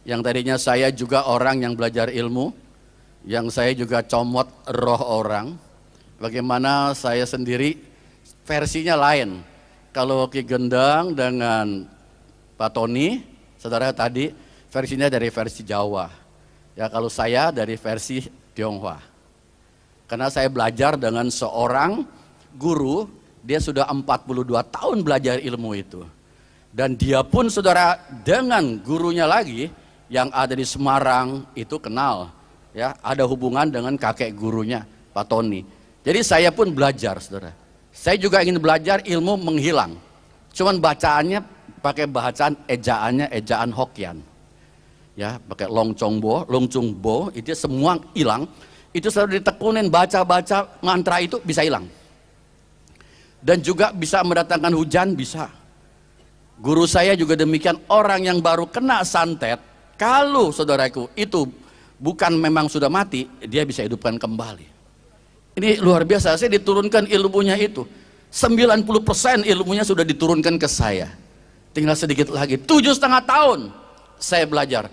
Yang tadinya saya juga orang yang belajar ilmu, yang saya juga comot roh orang. Bagaimana saya sendiri versinya lain. Kalau Ki Gendang dengan Pak Tony, saudara tadi versinya dari versi Jawa. Ya, kalau saya dari versi Tionghoa. Karena saya belajar dengan seorang guru, dia sudah 42 tahun belajar ilmu itu. Dan dia pun saudara dengan gurunya lagi yang ada di Semarang itu kenal, ya, ada hubungan dengan kakek gurunya Pak Tony. Jadi saya pun belajar, saudara. Saya juga ingin belajar ilmu menghilang. Cuman bacaannya pakai bacaan ejaannya ejaan Hokkien. Ya, pakai Long Chong Bo, itu semua hilang. Itu selalu ditekunin baca-baca mantra itu bisa hilang. Dan juga bisa mendatangkan hujan, bisa. Guru saya juga demikian, orang yang baru kena santet, kalau saudaraku itu bukan memang sudah mati, dia bisa hidupkan kembali. Ini luar biasa, saya diturunkan ilmunya itu. 90% ilmunya sudah diturunkan ke saya. Tinggal sedikit lagi, 7,5 tahun saya belajar.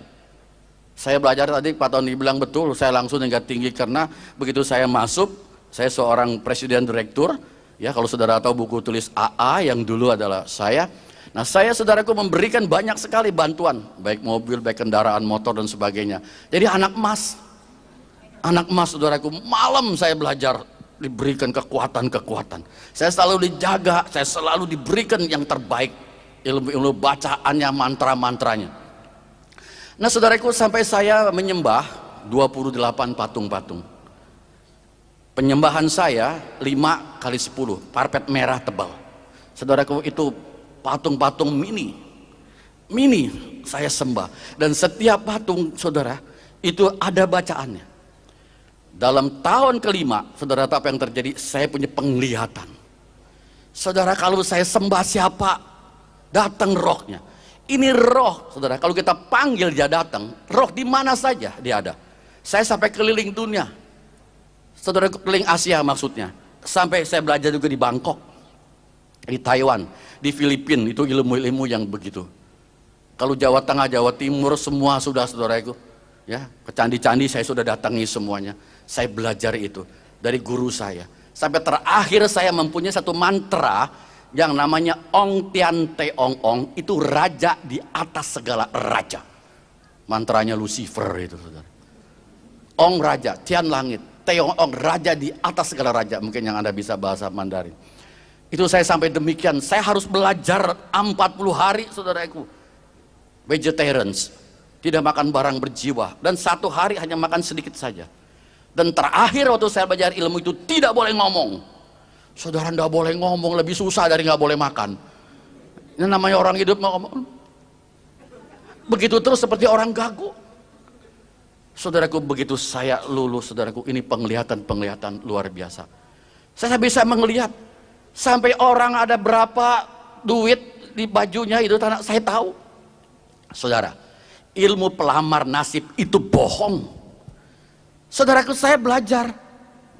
Saya belajar tadi Pak Tony bilang betul, saya langsung tingkat tinggi karena begitu saya masuk, saya seorang presiden direktur. Ya, kalau saudara tahu buku tulis AA yang dulu adalah saya. Nah, saya saudaraku memberikan banyak sekali bantuan, baik mobil, baik kendaraan motor dan sebagainya. Jadi anak emas saudaraku, malam saya belajar, diberikan kekuatan-kekuatan. Saya selalu dijaga, saya selalu diberikan yang terbaik, ilmu-ilmu bacaannya, mantra-mantranya. Nah, saudaraku, sampai saya menyembah 28 patung-patung. Penyembahan saya 5 kali 10, parpet merah tebal. Saudaraku, itu patung-patung mini saya sembah, dan setiap patung saudara itu ada bacaannya. Dalam tahun kelima, saudara tahu apa yang terjadi? Saya punya penglihatan. Saudara, kalau saya sembah siapa, datang rohnya. Ini roh, saudara, kalau kita panggil dia datang. Roh di mana saja dia ada. Saya sampai keliling dunia, saudara, keliling Asia maksudnya. Sampai saya belajar juga di Bangkok, di Taiwan, di Filipina, itu ilmu-ilmu yang begitu. Kalau Jawa Tengah, Jawa Timur, semua sudah saudaraku, ya, ke candi-candi saya sudah datangi semuanya. Saya belajar itu dari guru saya. Sampai terakhir saya mempunyai satu mantra yang namanya Ong Tian Te Ong Ong, itu raja di atas segala raja. Mantranya Lucifer itu, saudara. Ong raja, Tian langit, Te Ong Ong raja di atas segala raja. Mungkin yang Anda bisa bahasa Mandarin. Itu saya sampai demikian, saya harus belajar 40 hari saudaraku. Vegetarians, tidak makan barang berjiwa, dan 1 hari hanya makan sedikit saja. Dan terakhir waktu saya belajar ilmu itu tidak boleh ngomong. Saudara, tidak boleh ngomong, lebih susah dari nggak boleh makan. Ini namanya orang hidup mau ngomong. Begitu terus seperti orang gagu. Saudaraku, begitu saya lulus, saudaraku, ini penglihatan luar biasa. Saya bisa melihat sampai orang ada berapa duit di bajunya itu, saya tahu. Saudara, ilmu pelamar nasib itu bohong. Saudaraku, saya belajar,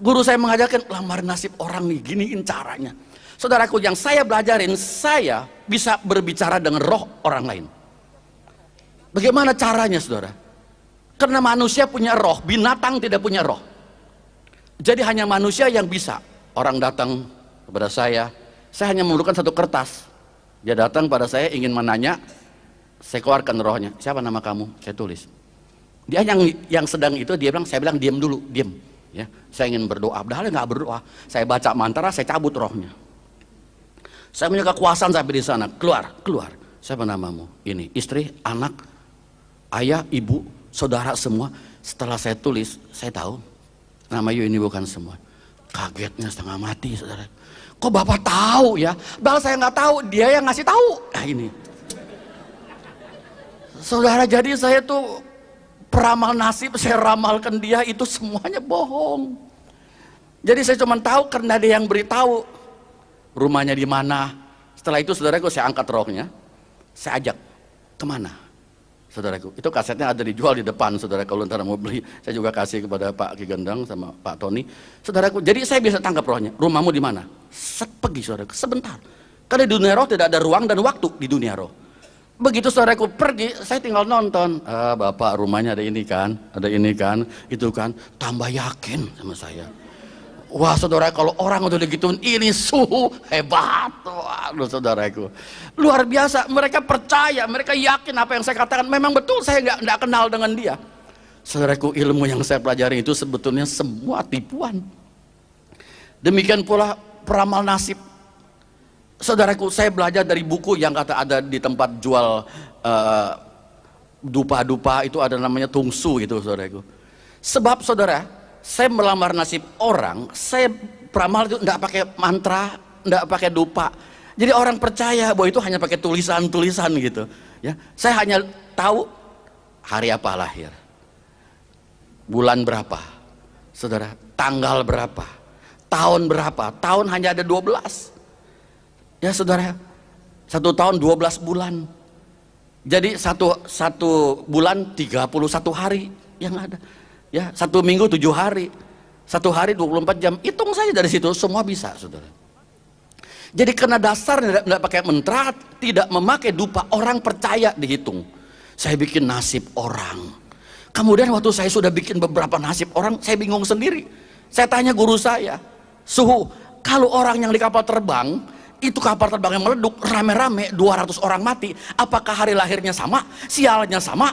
guru saya mengajarkan lamar nasib orang nih, giniin caranya. Saudaraku, yang saya belajarin, saya bisa berbicara dengan roh orang lain. Bagaimana caranya, saudara? Karena manusia punya roh, binatang tidak punya roh. Jadi hanya manusia yang bisa. Orang datang kepada saya hanya memerlukan satu kertas. Dia datang pada saya ingin menanya, saya keluarkan rohnya. Siapa nama kamu? Saya tulis. Dia yang sedang itu, saya bilang diam dulu, diam. Ya, saya ingin berdoa. Padahal nggak berdoa. Saya baca mantra, saya cabut rohnya. Saya punya kekuasaan sampai di sana. Keluar. Siapa namamu? Ini istri, anak, ayah, ibu, saudara semua. Setelah saya tulis, saya tahu nama you ini bukan semua. Kagetnya setengah mati, saudara. Kok Bapak tahu ya? Bahkan saya nggak tahu, dia yang ngasih tahu. Nah, ini, saudara, jadi saya tuh peramal nasib, saya ramalkan dia, itu semuanya bohong. Jadi saya cuma tahu karena dia yang beritahu rumahnya di mana. Setelah itu, saudaraku, saya angkat rohnya, saya ajak kemana? Saudaraku, itu kasetnya ada dijual di depan, saudara, kalau ntar mau beli, saya juga kasih kepada Pak Ki Gendang sama Pak Tony. Saudaraku, jadi saya bisa tangkap rohnya. Rumahmu di mana? Pergi, saudaraku, sebentar. Karena di dunia roh tidak ada ruang dan waktu di dunia roh. Begitu saudaraku pergi, saya tinggal nonton. Bapak rumahnya ada ini kan, itu kan. Tambah yakin sama saya. Wah saudara, kalau orang udah digituin, ini suhu hebat. Waduh saudaraku, luar biasa. Mereka percaya, mereka yakin apa yang saya katakan memang betul. Saya nggak kenal dengan dia. Saudaraku, ilmu yang saya pelajari itu sebetulnya semua tipuan. Demikian pula peramal nasib. Saudaraku, saya belajar dari buku yang kata ada di tempat jual dupa-dupa, itu ada namanya tungsu gitu saudaraku. Sebab saudara, saya melamar nasib orang, saya peramal itu enggak pakai mantra, enggak pakai dupa. Jadi orang percaya bahwa itu hanya pakai tulisan-tulisan gitu. Ya, saya hanya tahu hari apa lahir, bulan berapa, saudara, tanggal berapa, tahun berapa. Tahun hanya ada 12. Ya saudara, 1 tahun 12 bulan. Jadi satu bulan 31 hari yang ada. Ya, 1 minggu 7 hari. 1 hari 24 jam. Hitung saja dari situ, semua bisa saudara. Jadi karena dasarnya tidak pakai mantra, tidak memakai dupa, orang percaya dihitung. Saya bikin nasib orang. Kemudian waktu saya sudah bikin beberapa nasib orang, saya bingung sendiri. Saya tanya guru saya, Suhu, kalau orang yang di kapal terbang, itu kapal terbang yang meleduk, rame-rame 200 orang mati, apakah hari lahirnya sama, sialnya sama?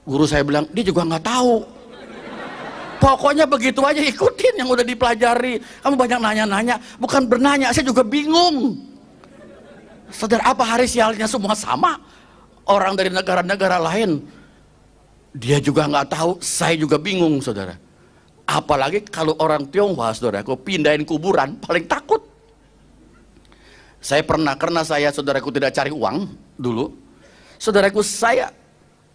Guru saya bilang, dia juga nggak tahu. Pokoknya begitu aja, ikutin yang udah dipelajari. Kamu banyak nanya-nanya, bukan bernanya, saya juga bingung. Saudara, apa hari sialnya semua sama? Orang dari negara-negara lain, dia juga nggak tahu, saya juga bingung saudara. Apalagi kalau orang Tionghoa saudara, aku pindahin kuburan, paling takut. Saya pernah, karena saya saudaraku tidak cari uang dulu, saudaraku, saya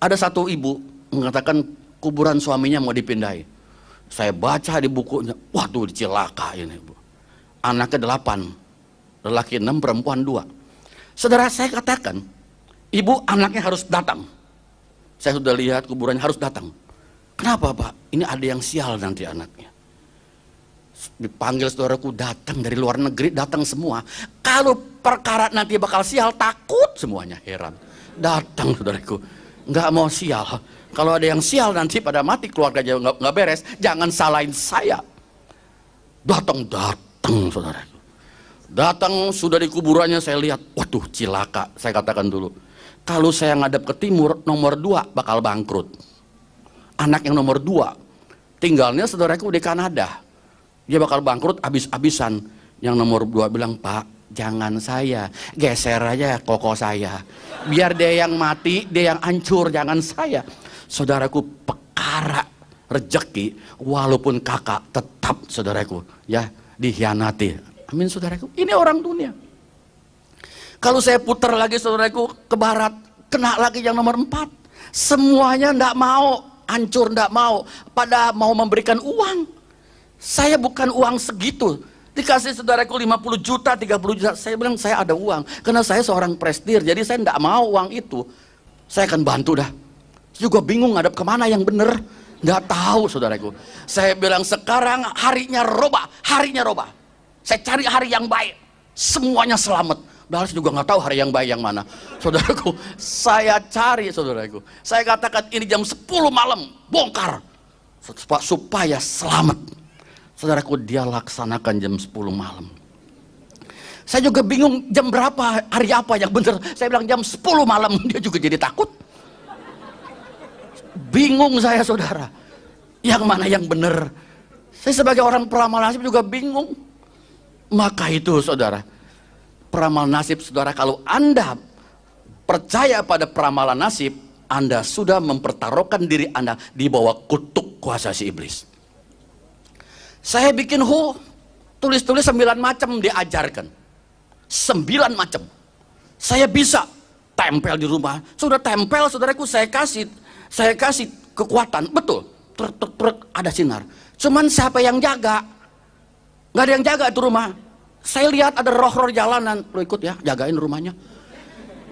ada satu ibu mengatakan kuburan suaminya mau dipindahin. Saya baca di bukunya, waduh cilaka ini bu. Anaknya 8, lelaki 6, perempuan 2. Saudara, saya katakan, ibu anaknya harus datang. Saya sudah lihat kuburannya harus datang. Kenapa pak? Ini ada yang sial nanti anaknya. Dipanggil saudaraku, datang dari luar negeri, datang semua. Kalau perkara nanti bakal sial, takut semuanya, heran. Datang saudaraku, nggak mau sial. Kalau ada yang sial nanti pada mati, keluarga nggak beres, jangan salahin saya. Datang saudaraku. Datang sudah di kuburannya, saya lihat, waduh cilaka. Saya katakan dulu, kalau saya ngadep ke timur, nomor 2 bakal bangkrut. Anak yang nomor 2 tinggalnya saudaraku di Kanada, dia bakal bangkrut habis-habisan. Yang nomor 2 bilang, Pak jangan saya, geser aja koko saya, biar dia yang mati, dia yang hancur, jangan saya. Saudaraku, perkara rezeki walaupun kakak tetap saudaraku ya dikhianati. Amin saudaraku, ini orang dunia. Kalau saya putar lagi saudaraku ke barat, kena lagi yang nomor 4. Semuanya ndak mau, hancur ndak mau, pada mau memberikan uang. Saya bukan uang segitu, dikasih saudaraku 50 juta, 30 juta. Saya bilang saya ada uang, karena saya seorang prestir, jadi saya ndak mau uang itu. Saya akan bantu dah. Juga bingung ngadep kemana yang bener, nggak tahu saudaraku. Saya bilang sekarang harinya robah, saya cari hari yang baik, semuanya selamat. Padahal saya juga nggak tahu hari yang baik yang mana, saudaraku. Saya cari saudaraku, saya katakan ini jam 10 malam bongkar supaya selamat. Saudaraku, dia laksanakan jam 10 malam. Saya juga bingung jam berapa, hari apa yang bener. Saya bilang jam 10 malam, dia juga jadi takut. Bingung saya saudara, yang mana yang benar. Saya sebagai orang peramal nasib juga bingung. Maka itu saudara, peramal nasib saudara, kalau Anda percaya pada peramalan nasib, Anda sudah mempertaruhkan diri Anda di bawah kutuk kuasa si iblis. Saya bikin tulis-tulis 9 macam diajarkan, 9 macam. Saya bisa tempel di rumah, sudah tempel saudaraku, saya kasih kekuatan, betul, truk ada sinar. Cuman siapa yang jaga? Nggak ada yang jaga itu rumah. Saya lihat ada roh-roh jalanan, lo ikut ya, jagain rumahnya.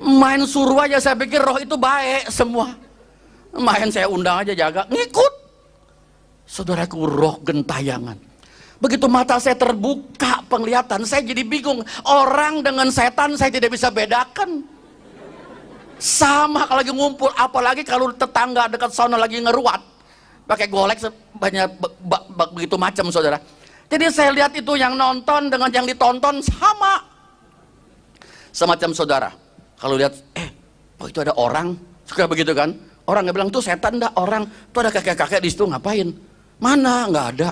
Main suruh aja, saya pikir roh itu baik semua. Main saya undang aja jaga, ngikut. Saudaraku, roh gentayangan. Begitu mata saya terbuka penglihatan, saya jadi bingung. Orang dengan setan saya tidak bisa bedakan. Sama kalau lagi ngumpul, apalagi kalau tetangga dekat sana lagi ngeruat, pakai golek banyak begitu macam, saudara. Jadi saya lihat itu yang nonton dengan yang ditonton sama. Semacam saudara, kalau lihat, kok itu ada orang, suka begitu kan? Orang nggak bilang tuh setan, dah orang, tuh ada kakek-kakek di situ ngapain? Mana? Nggak ada.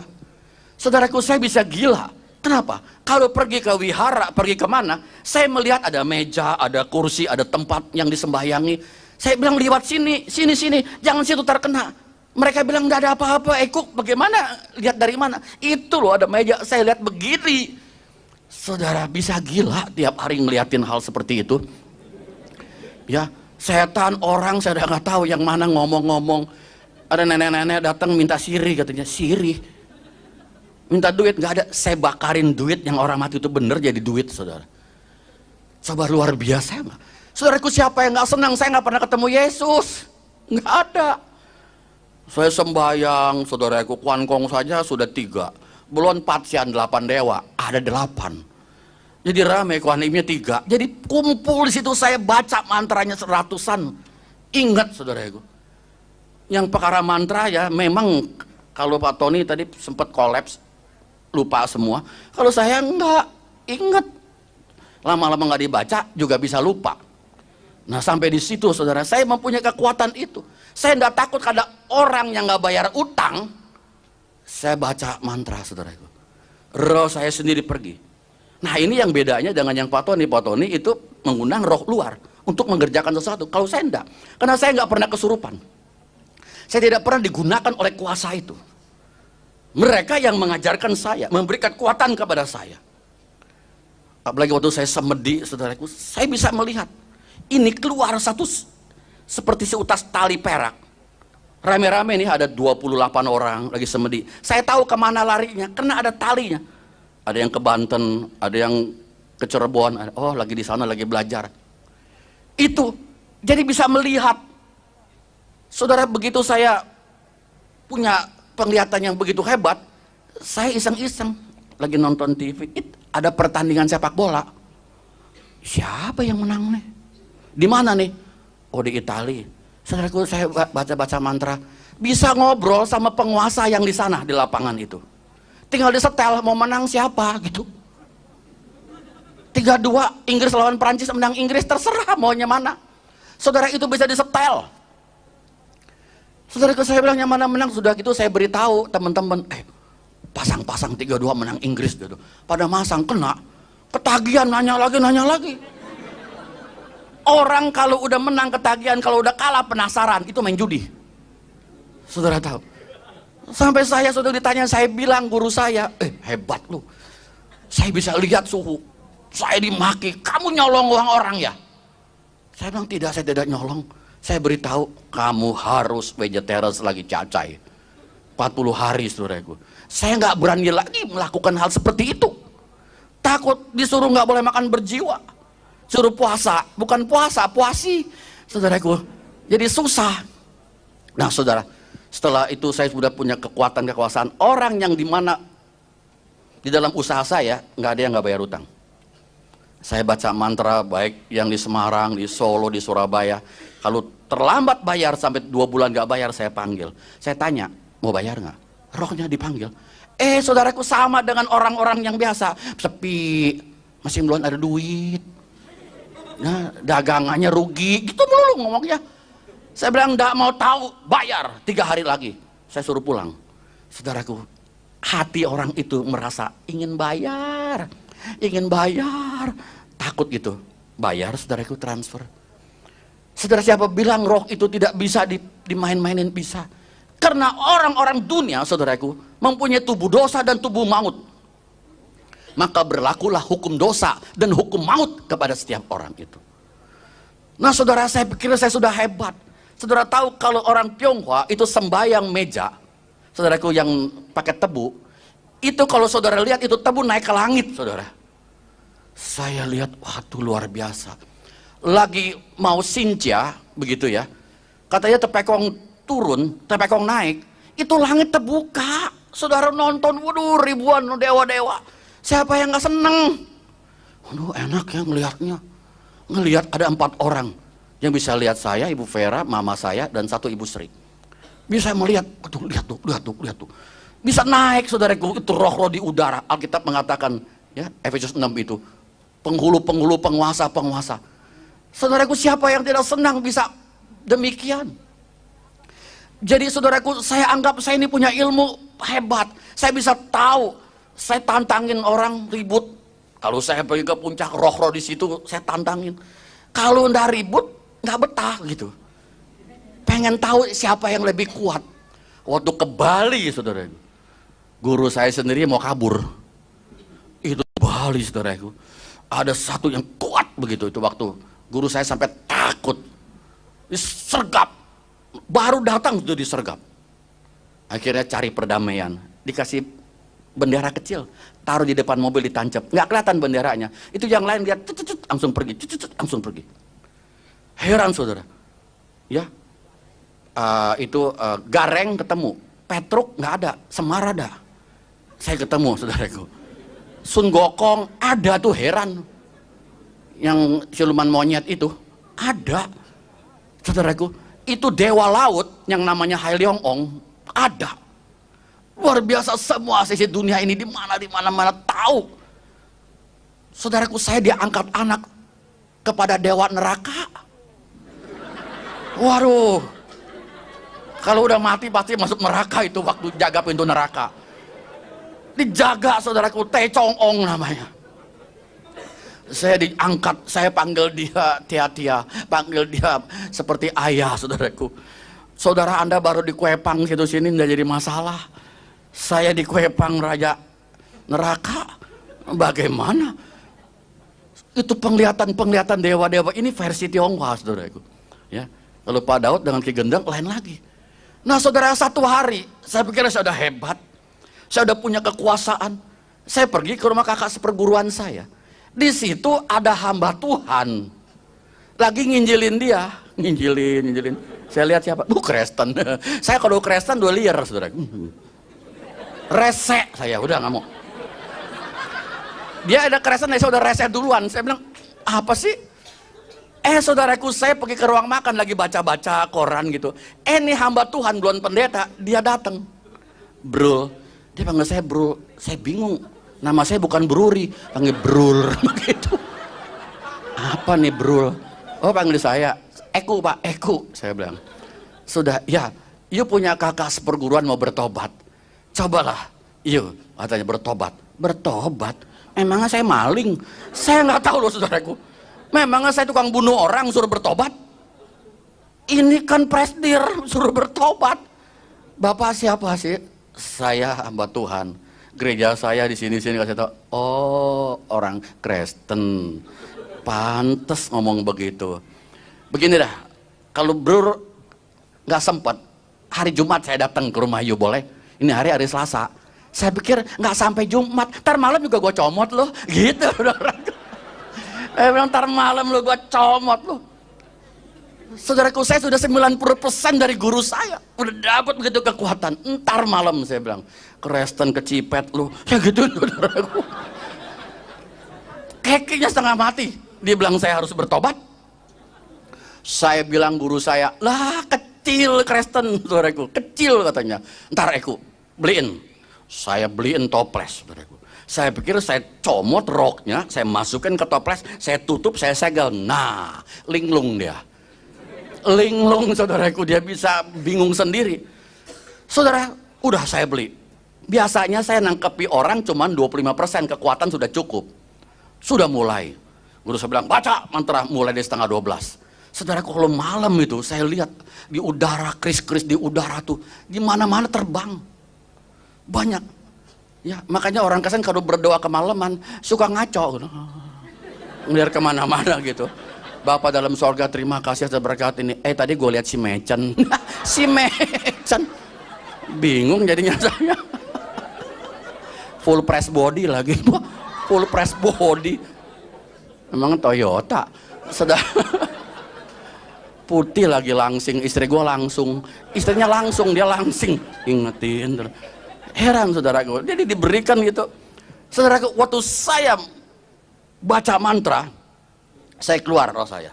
Saudaraku, saya bisa gila. Kenapa? Kalau pergi ke wihara, pergi kemana, saya melihat ada meja, ada kursi, ada tempat yang disembahyangi. Saya bilang lewat sini, sini, jangan situ terkena. Mereka bilang nggak ada apa-apa. Kok bagaimana? Lihat dari mana? Itu loh ada meja, saya lihat begini. Saudara bisa gila tiap hari ngeliatin hal seperti itu. Ya, setan, orang, saya udah nggak tahu yang mana ngomong-ngomong. Ada nenek-nenek datang minta siri, katanya siri. Minta duit, nggak ada. Saya bakarin duit yang orang mati itu bener jadi duit, saudara. Coba luar biasa nggak? Saudaraku, siapa yang nggak senang? Saya nggak pernah ketemu Yesus, nggak ada. Saya sembahyang, saudaraku, kuankong saja sudah 3, belum 4 sian 8 dewa, ada 8. Jadi rame kuanimnya 3. Jadi kumpul di situ, saya baca mantranya seratusan. Ingat, saudaraku, yang perkara mantra ya memang kalau Pak Tony tadi sempat kolaps, lupa semua. Kalau saya enggak ingat, lama-lama nggak dibaca juga bisa lupa. Nah sampai di situ, saudara, saya mempunyai kekuatan itu. Saya enggak takut ada orang yang nggak bayar utang. Saya baca mantra, saudaraku. Roh saya sendiri pergi. Nah ini yang bedanya dengan yang Pak Tony. Pak Tony itu mengundang roh luar untuk mengerjakan sesuatu. Kalau saya enggak, karena saya nggak pernah kesurupan. Saya tidak pernah digunakan oleh kuasa itu. Mereka yang mengajarkan saya, memberikan kekuatan kepada saya. Apalagi waktu saya semedi, saudaraku, saya bisa melihat ini keluar satu seperti seutas tali perak. Rame-rame nih ada 28 orang lagi semedi. Saya tahu kemana larinya, karena ada talinya. Ada yang ke Banten, ada yang ke Cirebon, oh lagi di sana lagi belajar. Itu, jadi bisa melihat. Saudara, begitu saya punya penglihatan yang begitu hebat, saya iseng-iseng lagi nonton TV, ada pertandingan sepak bola. Siapa yang menang nih? Di mana nih? Oh di Italia. Saudaraku, saya baca-baca mantra, bisa ngobrol sama penguasa yang di sana di lapangan itu. Tinggal disetel mau menang siapa gitu. 3-2 Inggris lawan Prancis, menang Inggris, terserah maunya mana. Saudara, itu bisa disetel. Saudaraku, saya bilang yang mana menang, sudah gitu saya beritahu teman-teman, pasang-pasang 3-2 menang Inggris gitu. Pada masang kena, ketagihan nanya lagi. Orang kalau udah menang ketagihan, kalau udah kalah penasaran, itu main judi. Saudara tahu. Sampai saya sudah ditanya, saya bilang guru saya, hebat lu. Saya bisa lihat suhu. Saya dimaki, kamu nyolong uang orang ya? Saya bilang tidak, saya tidak nyolong. Saya beritahu, kamu harus vegetarian lagi cacai 40 hari, saudaraku. Saya nggak berani lagi melakukan hal seperti itu. Takut disuruh nggak boleh makan berjiwa. Suruh puasa, bukan puasa, puasi, saudaraku. Jadi susah. Nah saudara, setelah itu saya sudah punya kekuatan, kekuasaan. Orang yang dimana di dalam usaha saya, nggak ada yang nggak bayar utang. Saya baca mantra, baik yang di Semarang, di Solo, di Surabaya. Kalau terlambat bayar sampai 2 bulan nggak bayar, saya panggil. Saya tanya, mau bayar nggak? Rohnya dipanggil. Saudaraku, sama dengan orang-orang yang biasa, sepi, masih belum ada duit. Nah, dagangannya rugi, gitu melulu ngomongnya. Saya bilang nggak mau tahu, bayar 3 hari lagi. Saya suruh pulang. Saudaraku, hati orang itu merasa ingin bayar, takut gitu. Bayar, saudaraku, transfer. Saudara, siapa bilang roh itu tidak bisa dimain-mainin? Bisa. Karena orang-orang dunia, saudaraku, mempunyai tubuh dosa dan tubuh maut. Maka berlakulah hukum dosa dan hukum maut kepada setiap orang itu. Nah saudara, saya pikir saya sudah hebat. Saudara tahu kalau orang Tionghoa itu sembahyang meja, saudaraku, yang pakai tebu, itu kalau saudara lihat itu tebu naik ke langit, saudara. Saya lihat, waduh luar biasa. Lagi mau sincia, begitu ya, katanya tepekong turun, tepekong naik, itu langit terbuka. Saudara nonton, waduh ribuan dewa-dewa. Siapa yang nggak seneng? Waduh enak ya ngelihatnya. Ngelihat ada 4 orang Yang bisa lihat saya, Ibu Vera, mama saya, dan satu Ibu Sri. Bisa melihat, tuh, lihat tuh. Bisa naik, saudaraku, itu roh-roh di udara. Alkitab mengatakan, ya, Efesus 6 itu, penghulu-penghulu, penguasa-penguasa. Saudaraku, siapa yang tidak senang bisa demikian? Jadi saudaraku, saya anggap saya ini punya ilmu hebat. Saya bisa tahu, saya tantangin orang ribut. Kalau saya pergi ke puncak, roh-roh di situ saya tantangin. Kalau ndak ribut, nggak betah gitu. Pengen tahu siapa yang lebih kuat. Waktu ke Bali, saudaraku, guru saya sendiri mau kabur. Itu Bali, saudaraku. Ada satu yang kuat begitu itu waktu. Guru saya sampai takut. Disergap. Baru datang sudah disergap. Akhirnya cari perdamaian. Dikasih bendera kecil. Taruh di depan mobil ditancap. Nggak kelihatan benderanya. Itu yang lain lihat, langsung pergi. Langsung pergi. Heran saudara. Ya. Gareng ketemu. Petruk nggak ada. Semar ada. Saya ketemu saudaraku. Sun Gokong ada tuh, heran. Yang siluman monyet itu ada. Saudaraku. Itu dewa laut yang namanya Hai Leong Ong ada. Luar biasa, semua sisi dunia ini di mana-mana tahu. Saudaraku, saya diangkat anak kepada dewa neraka. Waduh. Kalau udah mati pasti masuk neraka itu waktu jaga pintu neraka. Dijaga saudaraku, Teh Chong Ong namanya. Saya diangkat, saya panggil dia Tia-Tia, panggil dia seperti ayah, saudaraku. Saudara Anda baru dikuepang situ sini nggak jadi masalah. Saya dikuepang raja neraka, bagaimana? Itu penglihatan dewa-dewa ini versi Tionghoa, saudaraku. Ya, kalau Pak Daud dengan Ki Gendang lain lagi. Nah, saudara, satu hari saya pikir saya udah hebat, saya udah punya kekuasaan. Saya pergi ke rumah kakak seperguruan saya. Di situ ada hamba Tuhan lagi nginjilin dia, nginjilin. Saya lihat siapa? Kristen. Saya kalau Kristen 2 liar, saudara. Rese saya, udah nggak mau. Dia ada Kristen, saya udah rese duluan. Saya bilang, apa sih? Saudaraku, saya pergi ke ruang makan lagi baca-baca koran gitu. Ini hamba Tuhan, belum pendeta, dia datang. Bro, dia panggil saya bro, saya bingung. Nama saya bukan Bruri, panggil Brul begitu. Apa nih Brul? Oh, panggil saya Eku, Pak, Eku. Saya bilang, sudah, ya, you punya kakak seperguruan mau bertobat. Cobalah, you, katanya bertobat. Bertobat? Memangnya saya maling? Saya nggak tahu loh, saudaraku. Memangnya saya tukang bunuh orang suruh bertobat? Ini kan presdir suruh bertobat. Bapak siapa sih? Saya hamba Tuhan. Gereja saya di sini kasih tahu, oh, orang Kristen, pantes ngomong begitu. Begini dah, kalau bro nggak sempat, hari Jumat saya datang ke rumah you, boleh? Ini hari Selasa. Saya pikir nggak sampai Jumat, ntar malam juga gue comot loh, gitu. Saya bilang ntar malam lo gue comot loh. Saudaraku, saya sudah 90% dari guru saya, udah dapat begitu kekuatan. Ntar malam saya bilang, Kristen kecipet lu, ya gitu, saudaraku. Kekinya setengah mati, dia bilang saya harus bertobat. Saya bilang guru saya, lah kecil Kristen, saudaraku, kecil katanya. Ntar Eku, beliin. Saya beliin toples, saudaraku. Saya pikir saya comot roknya, saya masukin ke toples, saya tutup, saya segel. Nah, linglung dia. Linglung, saudaraku, dia bisa bingung sendiri. Saudara, udah saya beli. Biasanya saya nangkepi orang cuman 25%, kekuatan sudah cukup. Sudah mulai. Guru saya bilang, baca mantra mulai dari setengah 12. Saudaraku, kalau malam itu saya lihat di udara, kris-kris di udara tuh, di mana-mana terbang. Banyak. Ya, makanya orang Kristen kalau berdoa kemalaman suka ngaco gitu. Ngeliat kemana-mana gitu. Bapak dalam sorga, terima kasih atas berkat ini. Tadi gue lihat si Mecen. Si Mecen. Bingung jadinya saya. Full press body lagi. Full press body. Emang Toyota. Sudah. Putih lagi langsing. Istri gue langsung. Istrinya langsung, dia langsing. Ingetin. Heran saudaraku. Jadi diberikan gitu. Saudaraku, waktu saya baca mantra, saya keluar roh saya.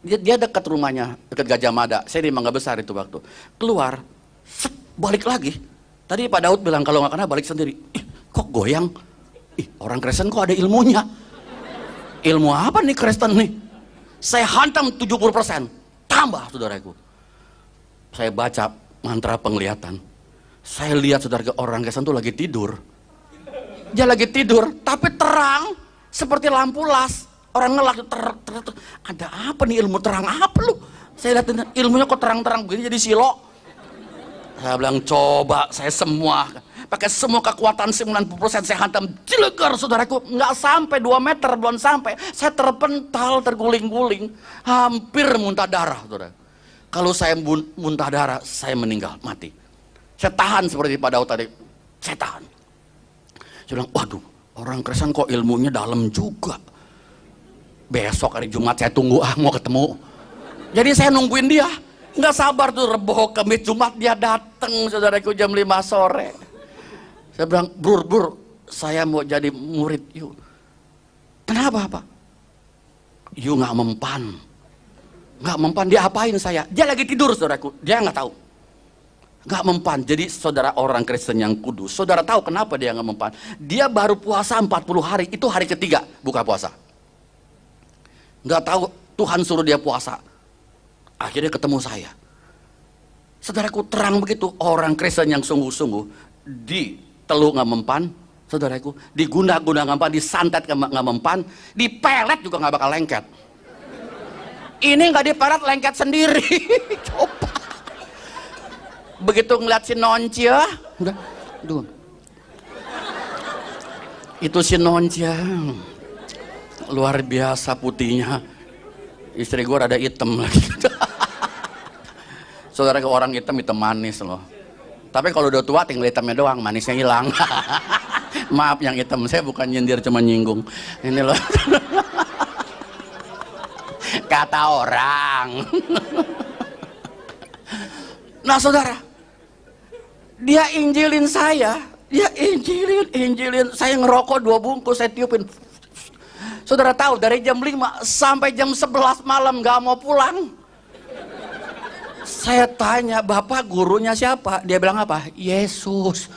Dia dekat rumahnya, dekat Gajah Mada. Saya di Mangga Besar itu waktu. Keluar, set, balik lagi. Tadi Pak Daud bilang kalau nggak kena balik sendiri. Ih, kok goyang? Ih, orang Kristen kok ada ilmunya? Ilmu apa nih Kristen nih? Saya hantam 70%. Tambah, saudaraku. Saya baca mantra penglihatan. Saya lihat saudara orang Kristen tuh lagi tidur. Dia lagi tidur, tapi terang seperti lampu las. Orang ngelak, ada apa nih, ilmu terang apa lu? Saya lihat ilmunya kok terang-terang begini jadi silo. Saya bilang coba saya semua pakai semua kekuatan 90% saya hantam cilegar saudaraku, nggak sampai 2 meter belum sampai, saya terpental terguling-guling, hampir muntah darah saudara. Kalau saya muntah darah saya meninggal mati. Saya tahan seperti Pak Daud tadi, saya tahan. Saya bilang waduh, orang Kristen kok ilmunya dalam juga. Besok hari Jumat saya tunggu mau ketemu. Jadi saya nungguin dia, nggak sabar tuh Rebo Kamis Jumat dia datang saudaraku jam 5 sore. Saya bilang bur saya mau jadi murid yuk. Kenapa Pak? Yuk nggak mempan dia apain saya? Dia lagi tidur saudaraku, dia nggak tahu. Nggak mempan. Jadi saudara orang Kristen yang kudus, saudara tahu kenapa dia nggak mempan? Dia baru puasa 40 hari, itu hari ketiga buka puasa. Nggak tahu Tuhan suruh dia puasa. Akhirnya ketemu saya. Saudaraku terang begitu, orang Kristen yang sungguh-sungguh di teluk nggak mempan, saudaraku, di guna-guna nggak mempan, disantet nggak mempan, dipelet juga nggak bakal lengket. Ini nggak dipelet, lengket sendiri. Coba. Begitu ngeliat si Noncia, udah, aduh. Itu si Noncia. Luar biasa putihnya. Istri gue rada hitam lagi. Saudara ke orang hitam manis loh. Tapi kalau udah tua tinggal hitamnya doang, manisnya hilang. Maaf yang hitam, saya bukan nyindir cuma nyinggung. Ini loh. Kata orang. Nah saudara, dia injilin saya. Dia injilin. Saya ngerokok 2 bungkus, saya tiupin. Saudara tahu dari jam 5 sampai jam 11 malam gak mau pulang. Saya tanya, Bapak gurunya siapa? Dia bilang apa? Yesus.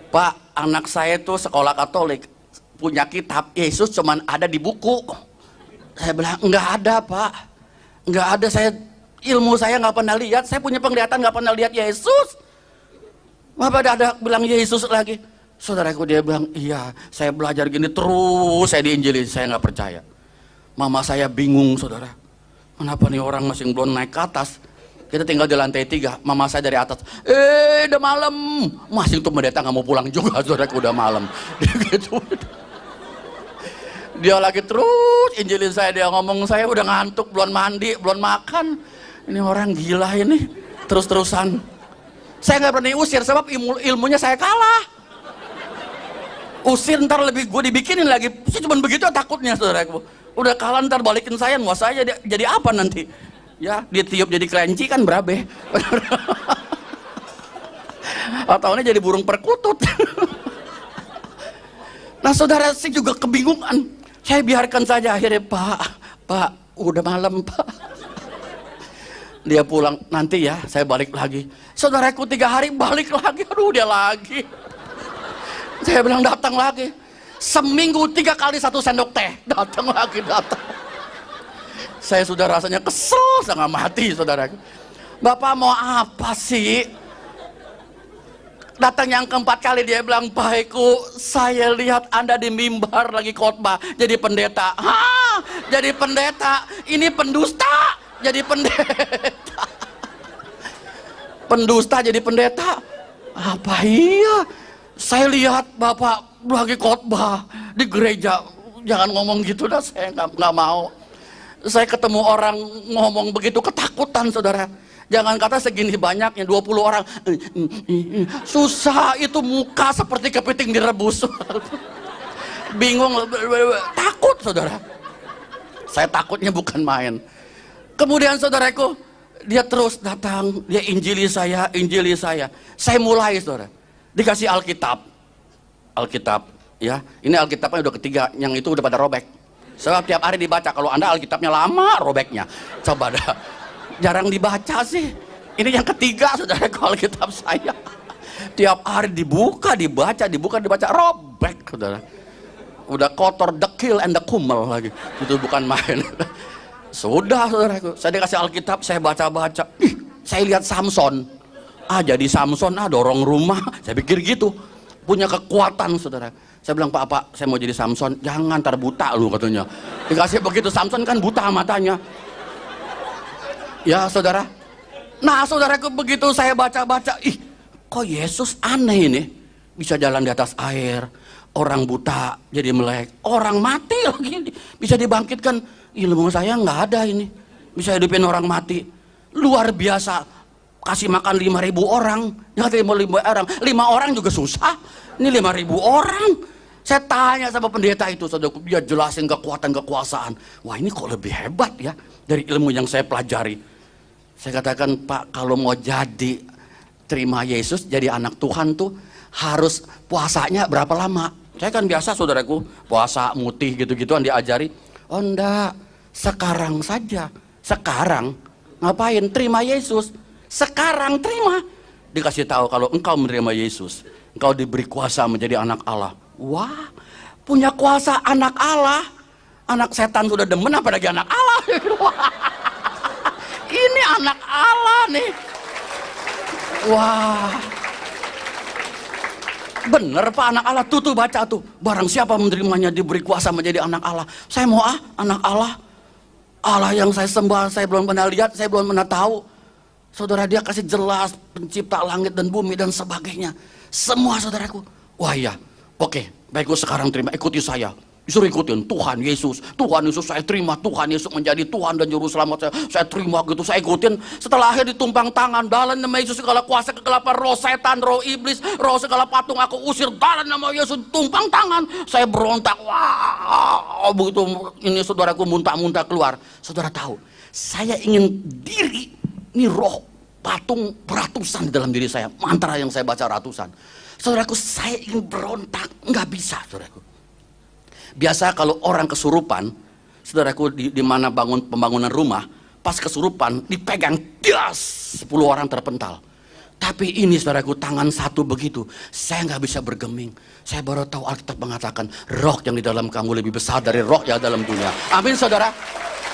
Pak, anak saya tuh sekolah Katolik, punya kitab Yesus cuman ada di buku. Saya bilang nggak ada Pak, nggak ada, ilmu saya nggak pernah lihat, saya punya penglihatan nggak pernah lihat Yesus. Bapak ada bilang Yesus lagi. Saudaraku dia bilang, iya saya belajar gini terus, saya diinjilin, saya nggak percaya. Mama saya bingung saudara, kenapa nih orang masih belum naik ke atas. Kita tinggal di lantai 3, mama saya dari atas, udah malam, masih tuh pendeta nggak mau pulang juga, saudaraku udah malam. Dia gitu. Dia lagi terus injilin saya, dia ngomong saya udah ngantuk, belum mandi, belum makan. Ini orang gila ini, terus-terusan. Saya nggak berani usir sebab ilmunya saya kalah. Usir ntar lebih gue dibikinin lagi, sih cuman begitu takutnya saudaraku. Udah kalah ntar balikin saya, mau saya jadi apa nanti? Ya ditiup jadi kelinci kan berabe. Atau ini jadi burung perkutut. Nah saudara sih juga kebingungan. Saya biarkan saja, akhirnya Pak udah malam Pak. Dia pulang, nanti ya saya balik lagi. Saudaraku 3 hari balik lagi, aduh dia lagi. Saya bilang datang lagi. Seminggu 3 kali 1 sendok teh, datang lagi. Saya sudah rasanya kesel setengah mati saudaraku. Bapak mau apa sih? Datang yang keempat kali dia bilang, Pak Eko, saya lihat Anda di mimbar lagi khotbah jadi pendeta. Hah? Jadi pendeta? Ini pendusta jadi pendeta. Pendusta jadi pendeta? Apa iya? Saya lihat Bapak lagi khotbah di gereja. Jangan ngomong gitu dah, saya nggak mau. Saya ketemu orang ngomong begitu ketakutan saudara. Jangan kata segini banyaknya 20 orang. Susah itu, muka seperti kepiting direbus. Bingung, takut saudara. Saya takutnya bukan main. Kemudian saudaraku, dia terus datang, dia injili saya. Saya mulai saudara, dikasih Alkitab ya. Ini Alkitabnya udah ketiga, yang itu udah pada robek. Sebab tiap hari dibaca. Kalau Anda Alkitabnya lama robeknya. Coba dah. Jarang dibaca sih. Ini yang ketiga saudara Alkitab saya. Tiap hari dibuka, dibaca, robek saudara. Udah kotor, dekil and the kumel lagi. Itu bukan main. Sudah saudaraku, saya dikasih Alkitab, saya baca-baca. Saya lihat Samson. Jadi Samson dorong rumah. Saya pikir gitu. Punya kekuatan saudara. Saya bilang, Pak, saya mau jadi Samson. Jangan, ntar buta lu katanya. Dikasih begitu, Samson kan buta matanya. Ya saudara. Nah saudaraku, begitu saya baca-baca, kok Yesus aneh ini. Bisa jalan di atas air. Orang buta jadi melek. Orang mati lagi bisa dibangkitkan. Ilmu saya nggak ada ini. Bisa hidupin orang mati. Luar biasa. Kasih makan 5.000 orang. Ya 5.000 orang. 5 orang juga susah. Ini 5.000 orang. Saya tanya sama pendeta itu, saudaraku, dia jelasin kekuatan kekuasaan. Wah, ini kok lebih hebat ya dari ilmu yang saya pelajari. Saya katakan, Pak, kalau mau jadi terima Yesus, jadi anak Tuhan tuh harus puasanya berapa lama? Saya kan biasa saudaraku, puasa mutih gitu-gituan diajari. Oh enggak, sekarang saja. Sekarang ngapain? Terima Yesus. Sekarang terima. Dikasih tahu kalau engkau menerima Yesus, engkau diberi kuasa menjadi anak Allah. Wah, punya kuasa anak Allah. Anak setan sudah demen, apalagi anak Allah. Ini anak Allah nih. Wah, bener Pak, anak Allah. Tuh baca tuh. Barang siapa menerimanya diberi kuasa menjadi anak Allah. Saya mau anak Allah. Allah yang saya sembah, saya belum pernah lihat, saya belum pernah tahu. Saudara, dia kasih jelas pencipta langit dan bumi dan sebagainya. Semua saudaraku. Wah iya, oke, baikku sekarang terima, ikuti saya. Disuruh ikutin Tuhan Yesus saya terima, Tuhan Yesus menjadi Tuhan dan Juru Selamat saya terima gitu, saya ikutin. Setelah akhir ditumpang tangan, dalam nama Yesus segala kuasa kegelapan, roh setan, roh iblis, roh segala patung aku usir, dalam nama Yesus, tumpang tangan. Saya berontak, wah begitu ini saudaraku muntah-muntah keluar. Saudara tahu, saya ingin diri, ini roh patung beratusan di dalam diri saya, mantra yang saya baca ratusan. Saudaraku, saya ingin berontak, nggak bisa saudaraku. Biasa kalau orang kesurupan, saudaraku, di mana pembangunan rumah, pas kesurupan dipegang, das, 10 orang terpental. Tapi ini saudaraku, tangan satu begitu, saya nggak bisa bergeming. Saya baru tahu Alkitab mengatakan, roh yang di dalam kamu lebih besar dari roh yang dalam dunia. Amin saudara.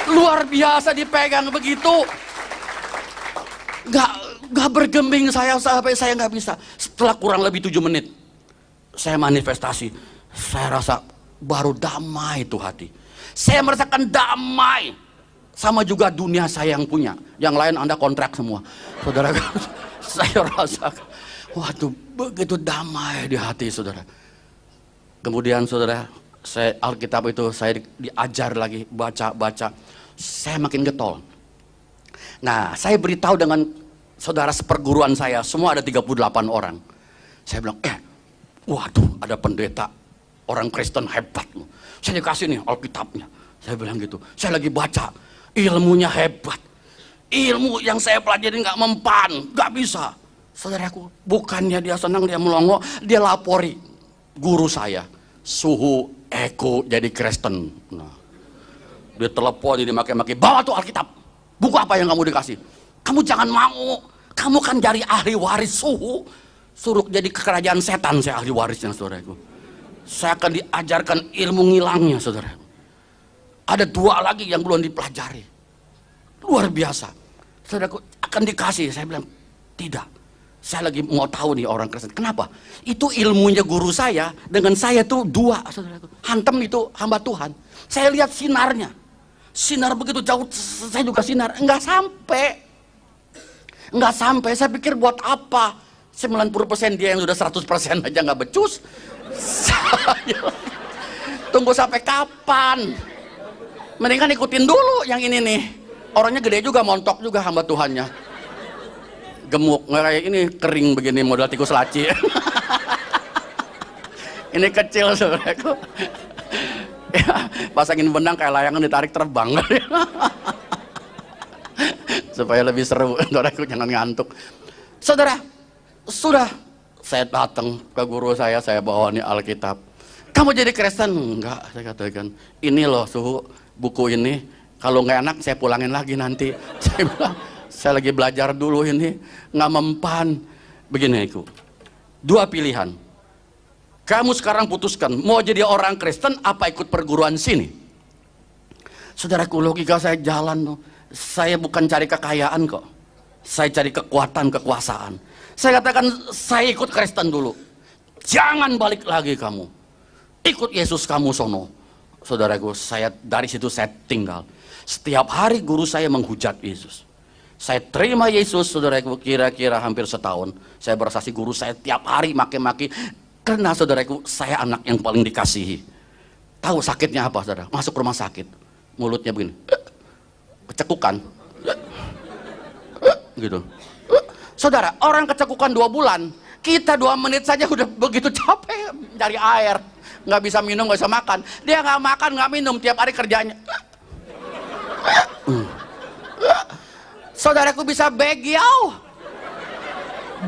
Luar biasa dipegang begitu. Nggak bergeming saya sampai saya nggak bisa. Setelah kurang lebih 7 menit, saya manifestasi. Saya rasa baru damai itu hati. Saya merasakan damai. Sama juga dunia saya yang punya. Yang lain Anda kontrak semua. Saudara, saya rasakan, waduh, begitu damai di hati saudara. Kemudian saudara, saya Alkitab itu saya diajar lagi, baca. Saya makin getol. Nah, saya beritahu dengan saudara seperguruan saya, semua ada 38 orang. Saya bilang, waduh, ada pendeta orang Kristen hebat. Saya dikasih nih Alkitabnya. Saya bilang gitu. Saya lagi baca. Ilmunya hebat. Ilmu yang saya pelajari nggak mempan. Nggak bisa. Saudaraku, bukannya dia senang, dia melongo. Dia lapori guru saya. Suhu Eko jadi Kristen. Nah, dia telepon, dia maki-maki. Bawa tuh Alkitab. Buku apa yang kamu dikasih? Kamu jangan mau. Kamu kan dari ahli waris suhu. Suruh jadi kerajaan setan saya ahli warisnya saudaraku. Saya akan diajarkan ilmu ngilangnya saudara. Ada 2 lagi yang belum dipelajari. Luar biasa. Saudaraku, akan dikasih. Saya bilang, tidak. Saya lagi mau tahu nih orang Kristen. Kenapa? Itu ilmunya guru saya dengan saya tuh 2 saudaraku. Hantem itu hamba Tuhan. Saya lihat sinarnya. Sinar begitu jauh, saya juga sinar. Enggak sampai. Saya pikir buat apa? 90% dia yang sudah 100% aja nggak becus. Tunggu sampai kapan? Mendingan ikutin dulu yang ini nih. Orangnya gede juga, montok juga hamba Tuhannya. Gemuk, nggak kayak ini kering begini model tikus laci. Ini kecil saudaraku. Ya, pasangin benang kayak layangan ditarik terbang. Supaya lebih seru, saudaraku, jangan ngantuk. Saudara, sudah saya datang ke guru saya bawa nih Alkitab. Kamu jadi Kristen? Enggak, saya katakan. Ini loh suhu buku ini, kalau nggak enak saya pulangin lagi nanti. Saya bilang, saya lagi belajar dulu ini, nggak mempan. Begini Iku, dua pilihan. Kamu sekarang putuskan, mau jadi orang Kristen apa ikut perguruan sini? Saudaraku, logika saya jalan. Saya bukan cari kekayaan kok. Saya cari kekuatan, kekuasaan. Saya katakan, saya ikut Kristen dulu. Jangan balik lagi kamu. Ikut Yesus kamu sono. Saudaraku, saya dari situ saya tinggal. Setiap hari guru saya menghujat Yesus. Saya terima Yesus, saudaraku, kira-kira hampir setahun. Saya bersaksi guru saya tiap hari maki-maki. Karena saudaraku, saya anak yang paling dikasihi. Tahu sakitnya apa, saudara? Masuk rumah sakit. Mulutnya begini. Kecekukan. Gitu. Saudara, orang kecekukan 2 bulan. Kita 2 menit saja udah begitu capek cari air. Nggak bisa minum, nggak bisa makan. Dia nggak makan, nggak minum, tiap hari kerjanya. Saudaraku bisa begiau.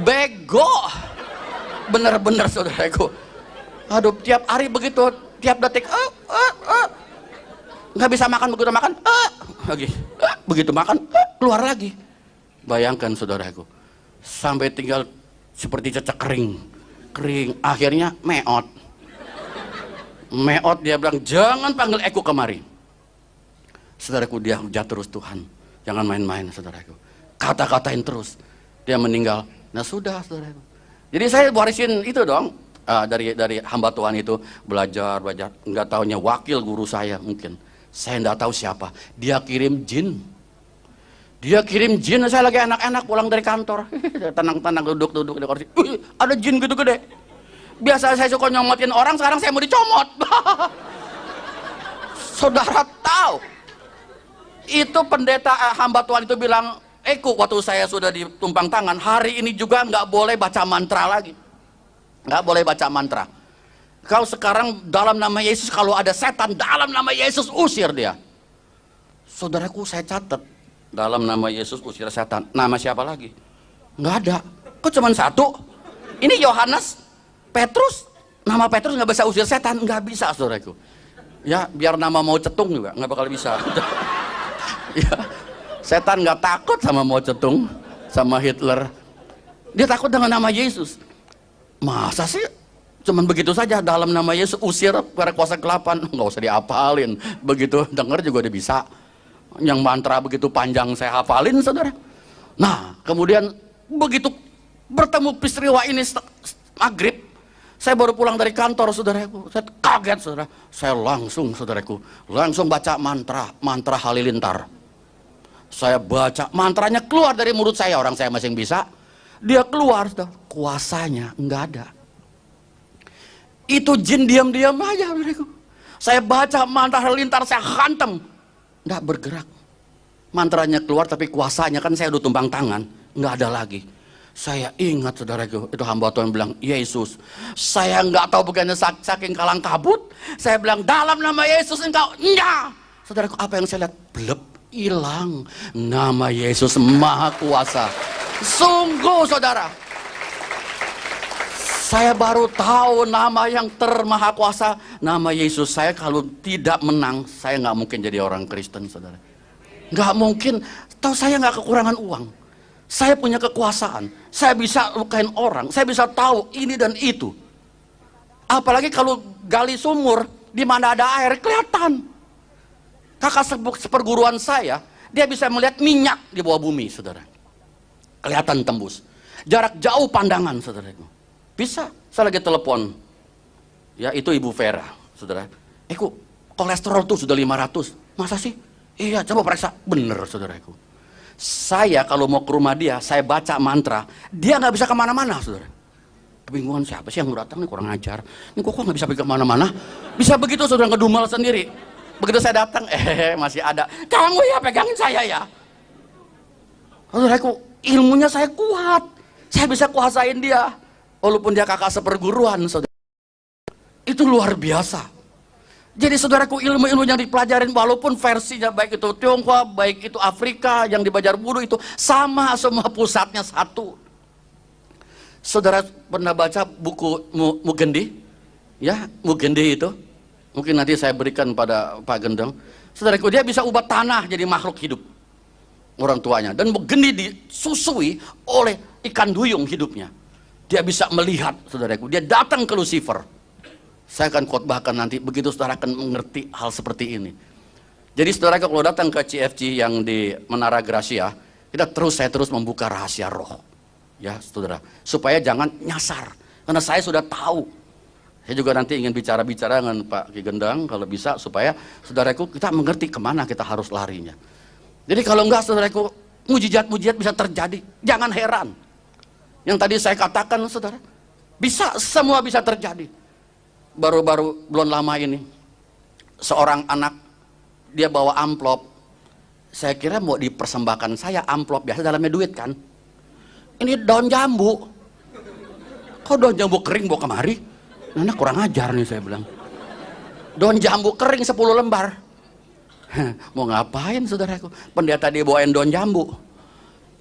Bego. Bener-bener saudaraku. Aduh, tiap hari begitu, tiap detik. Nggak bisa makan, begitu makan. Lagi. Begitu makan, keluar lagi. Bayangkan saudaraku. Sampai tinggal seperti cecek kering. Kering. Akhirnya meot. Meot, dia bilang, jangan panggil Eko kemari. Saudaraku, dia hujat terus Tuhan. Jangan main-main, saudaraku. Kata-katain terus. Dia meninggal. Nah sudah, saudaraku. Jadi saya warisin itu dong. Dari hamba Tuhan itu. Belajar. Nggak taunya wakil guru saya mungkin. Saya nggak tahu siapa. Dia kirim jin. Saya lagi enak-enak pulang dari kantor. Tenang-tenang duduk di kursi. Ada jin gitu gede. Biasa saya suka nyomotin orang, sekarang saya mau dicomot. Saudara tahu, itu pendeta hamba Tuhan itu bilang, Eko, waktu saya sudah ditumpang tangan, hari ini juga nggak boleh baca mantra lagi. Nggak boleh baca mantra. Kau sekarang dalam nama Yesus, kalau ada setan dalam nama Yesus, usir dia. Saudaraku, saya catat, dalam nama Yesus usir setan. Nama siapa lagi? Nggak ada. Kok cuma 1? Ini Yohanes, Petrus. Nama Petrus nggak bisa usir setan, nggak bisa, saudaraku. Ya, biar nama Mao Cetung juga nggak bakal bisa. Ya, setan nggak takut sama Mao Cetung, sama Hitler. Dia takut dengan nama Yesus. Masa sih? Cuman begitu saja dalam nama Yesus usir para kuasa kegelapan, nggak usah diapalin. Begitu denger juga udah bisa. Yang mantra begitu panjang saya hafalin, saudara. Nah, kemudian begitu bertemu peristiwa ini maghrib, saya baru pulang dari kantor, saudaraku. Saya kaget, saudara. Saya langsung, saudaraku, langsung baca mantra halilintar. Saya baca mantranya keluar dari mulut saya, orang saya masing bisa. Dia keluar, saudara. Kuasanya nggak ada. Itu jin diam-diam aja, saudaraku. Saya baca mantra halilintar, saya hantam, nggak bergerak. Mantranya keluar, tapi kuasanya kan saya udah tumpang tangan, nggak ada lagi. Saya ingat, saudaraku, itu hamba Tuhan bilang, Yesus, saya nggak tahu bukannya saking kalang kabut. Saya bilang, dalam nama Yesus engkau, enggak. Saudaraku, apa yang saya lihat? Blep, hilang. Nama Yesus Maha Kuasa. Sungguh, saudara, saya baru tahu nama yang termaha kuasa, nama Yesus. Saya kalau tidak menang, saya nggak mungkin jadi orang Kristen, saudara. Nggak mungkin. Tahu saya nggak kekurangan uang. Saya punya kekuasaan. Saya bisa lukain orang. Saya bisa tahu ini dan itu. Apalagi kalau gali sumur, di mana ada air, kelihatan. Kakak seperguruan saya, dia bisa melihat minyak di bawah bumi, saudara. Kelihatan tembus. Jarak jauh pandangan, saudaraku. Bisa. Saya lagi telepon. Ya, itu Ibu Vera, saudara. Kok kolesterol tuh sudah 500. Masa sih? Iya, coba periksa. Bener, saudaraku. Saya kalau mau ke rumah dia, saya baca mantra, dia nggak bisa kemana-mana, saudara. Kebingungan, siapa sih yang mau datang nih, kurang ajar. Ini kok nggak bisa pergi kemana-mana? Bisa begitu, saudara, ngedumel sendiri. Begitu saya datang, masih ada. Kamu ya pegangin saya ya. Saudaraku, ilmunya saya kuat. Saya bisa kuasain dia. Walaupun dia kakak seperguruan, saudara. Itu luar biasa. Jadi saudaraku, ilmu-ilmu yang dipelajarin, walaupun versinya baik itu Tionghoa, baik itu Afrika, yang di Banjarbudu itu sama, semua pusatnya satu. Saudara pernah baca buku Mugendi? ya Mugende itu, mungkin nanti saya berikan pada Pak Gendeng. Saudaraku, dia bisa ubah tanah jadi makhluk hidup, orang tuanya. Dan Mugende disusui oleh ikan duyung hidupnya. Dia bisa melihat, saudaraku, dia datang ke Lucifer. Saya akan khotbahkan nanti, begitu saudara akan mengerti hal seperti ini. Jadi saudara, kalau datang ke CFC yang di Menara Gracia, saya terus membuka rahasia roh, ya saudara, supaya jangan nyasar, karena saya sudah tahu. Saya juga nanti ingin bicara-bicara dengan Pak Ki Gendang kalau bisa, supaya saudaraku kita mengerti kemana kita harus larinya. Jadi kalau enggak, saudaraku, mujizat-mujizat bisa terjadi, jangan heran. Yang tadi saya katakan, saudara, bisa, semua bisa terjadi. Baru-baru belum lama ini, seorang anak, dia bawa amplop. Saya kira mau dipersembahkan saya amplop, biasa dalamnya duit kan. Ini daun jambu. Kok daun jambu kering bawa kemari? Nah, kurang ajar nih, saya bilang. Daun jambu kering 10 lembar. Mau ngapain, saudaraku? Pendeta dia bawain daun jambu.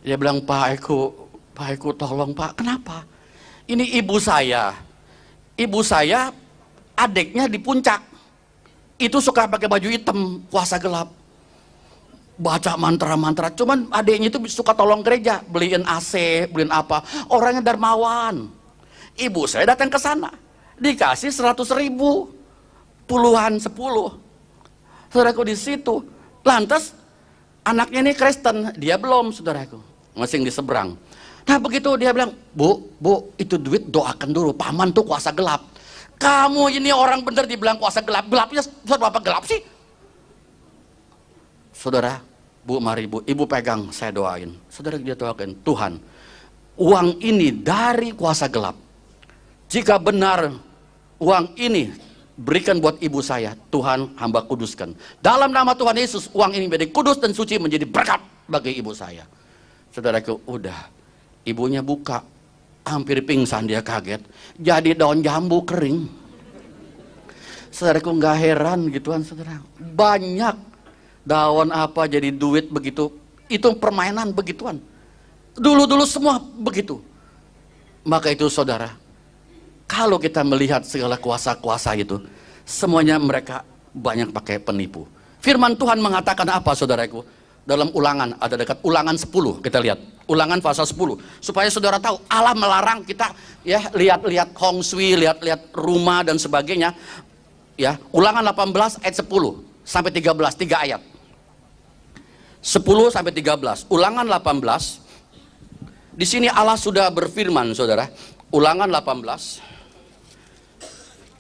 Dia bilang, Pak Eko tolong Pak. Kenapa? Ini ibu saya. Ibu saya adiknya di puncak. Itu suka pakai baju hitam, kuasa gelap. Baca mantra-mantra. Cuman adiknya itu suka tolong gereja, beliin AC, beliin apa. Orangnya dermawan. Ibu saya datang ke sana, dikasih 100.000, puluhan 10. Saudaraku, di situ. Lantas anaknya ini Kristen, dia belum, saudaraku, masih di seberang. Nah begitu dia bilang, Bu, itu duit doakan dulu, paman tuh kuasa gelap. Kamu ini orang bener dibilang kuasa gelap, gelapnya apa gelap sih? Saudara, Bu, mari Bu, Ibu pegang, saya doain. Saudara, dia doakan, Tuhan, uang ini dari kuasa gelap. Jika benar uang ini berikan buat ibu saya, Tuhan hamba kuduskan. Dalam nama Tuhan Yesus, uang ini menjadi kudus dan suci, menjadi berkat bagi ibu saya. Saudaraku, udah. Ibunya buka, hampir pingsan, dia kaget. Jadi daun jambu kering. Saudaraku, nggak heran gituan, saudara. Banyak daun apa jadi duit begitu. Itu permainan begituan. Dulu-dulu semua begitu. Maka itu, saudara, kalau kita melihat segala kuasa-kuasa itu, semuanya mereka banyak pakai penipu. Firman Tuhan mengatakan apa, saudaraku? Dalam Ulangan, ada dekat Ulangan 10, kita lihat. Ulangan pasal 10. Supaya saudara tahu, Allah melarang kita ya lihat-lihat Hong Sui, lihat-lihat rumah dan sebagainya. Ya, Ulangan 18 ayat 10 sampai 13, 3 ayat. 10 sampai 13. Ulangan 18. Di sini Allah sudah berfirman, saudara. Ulangan 18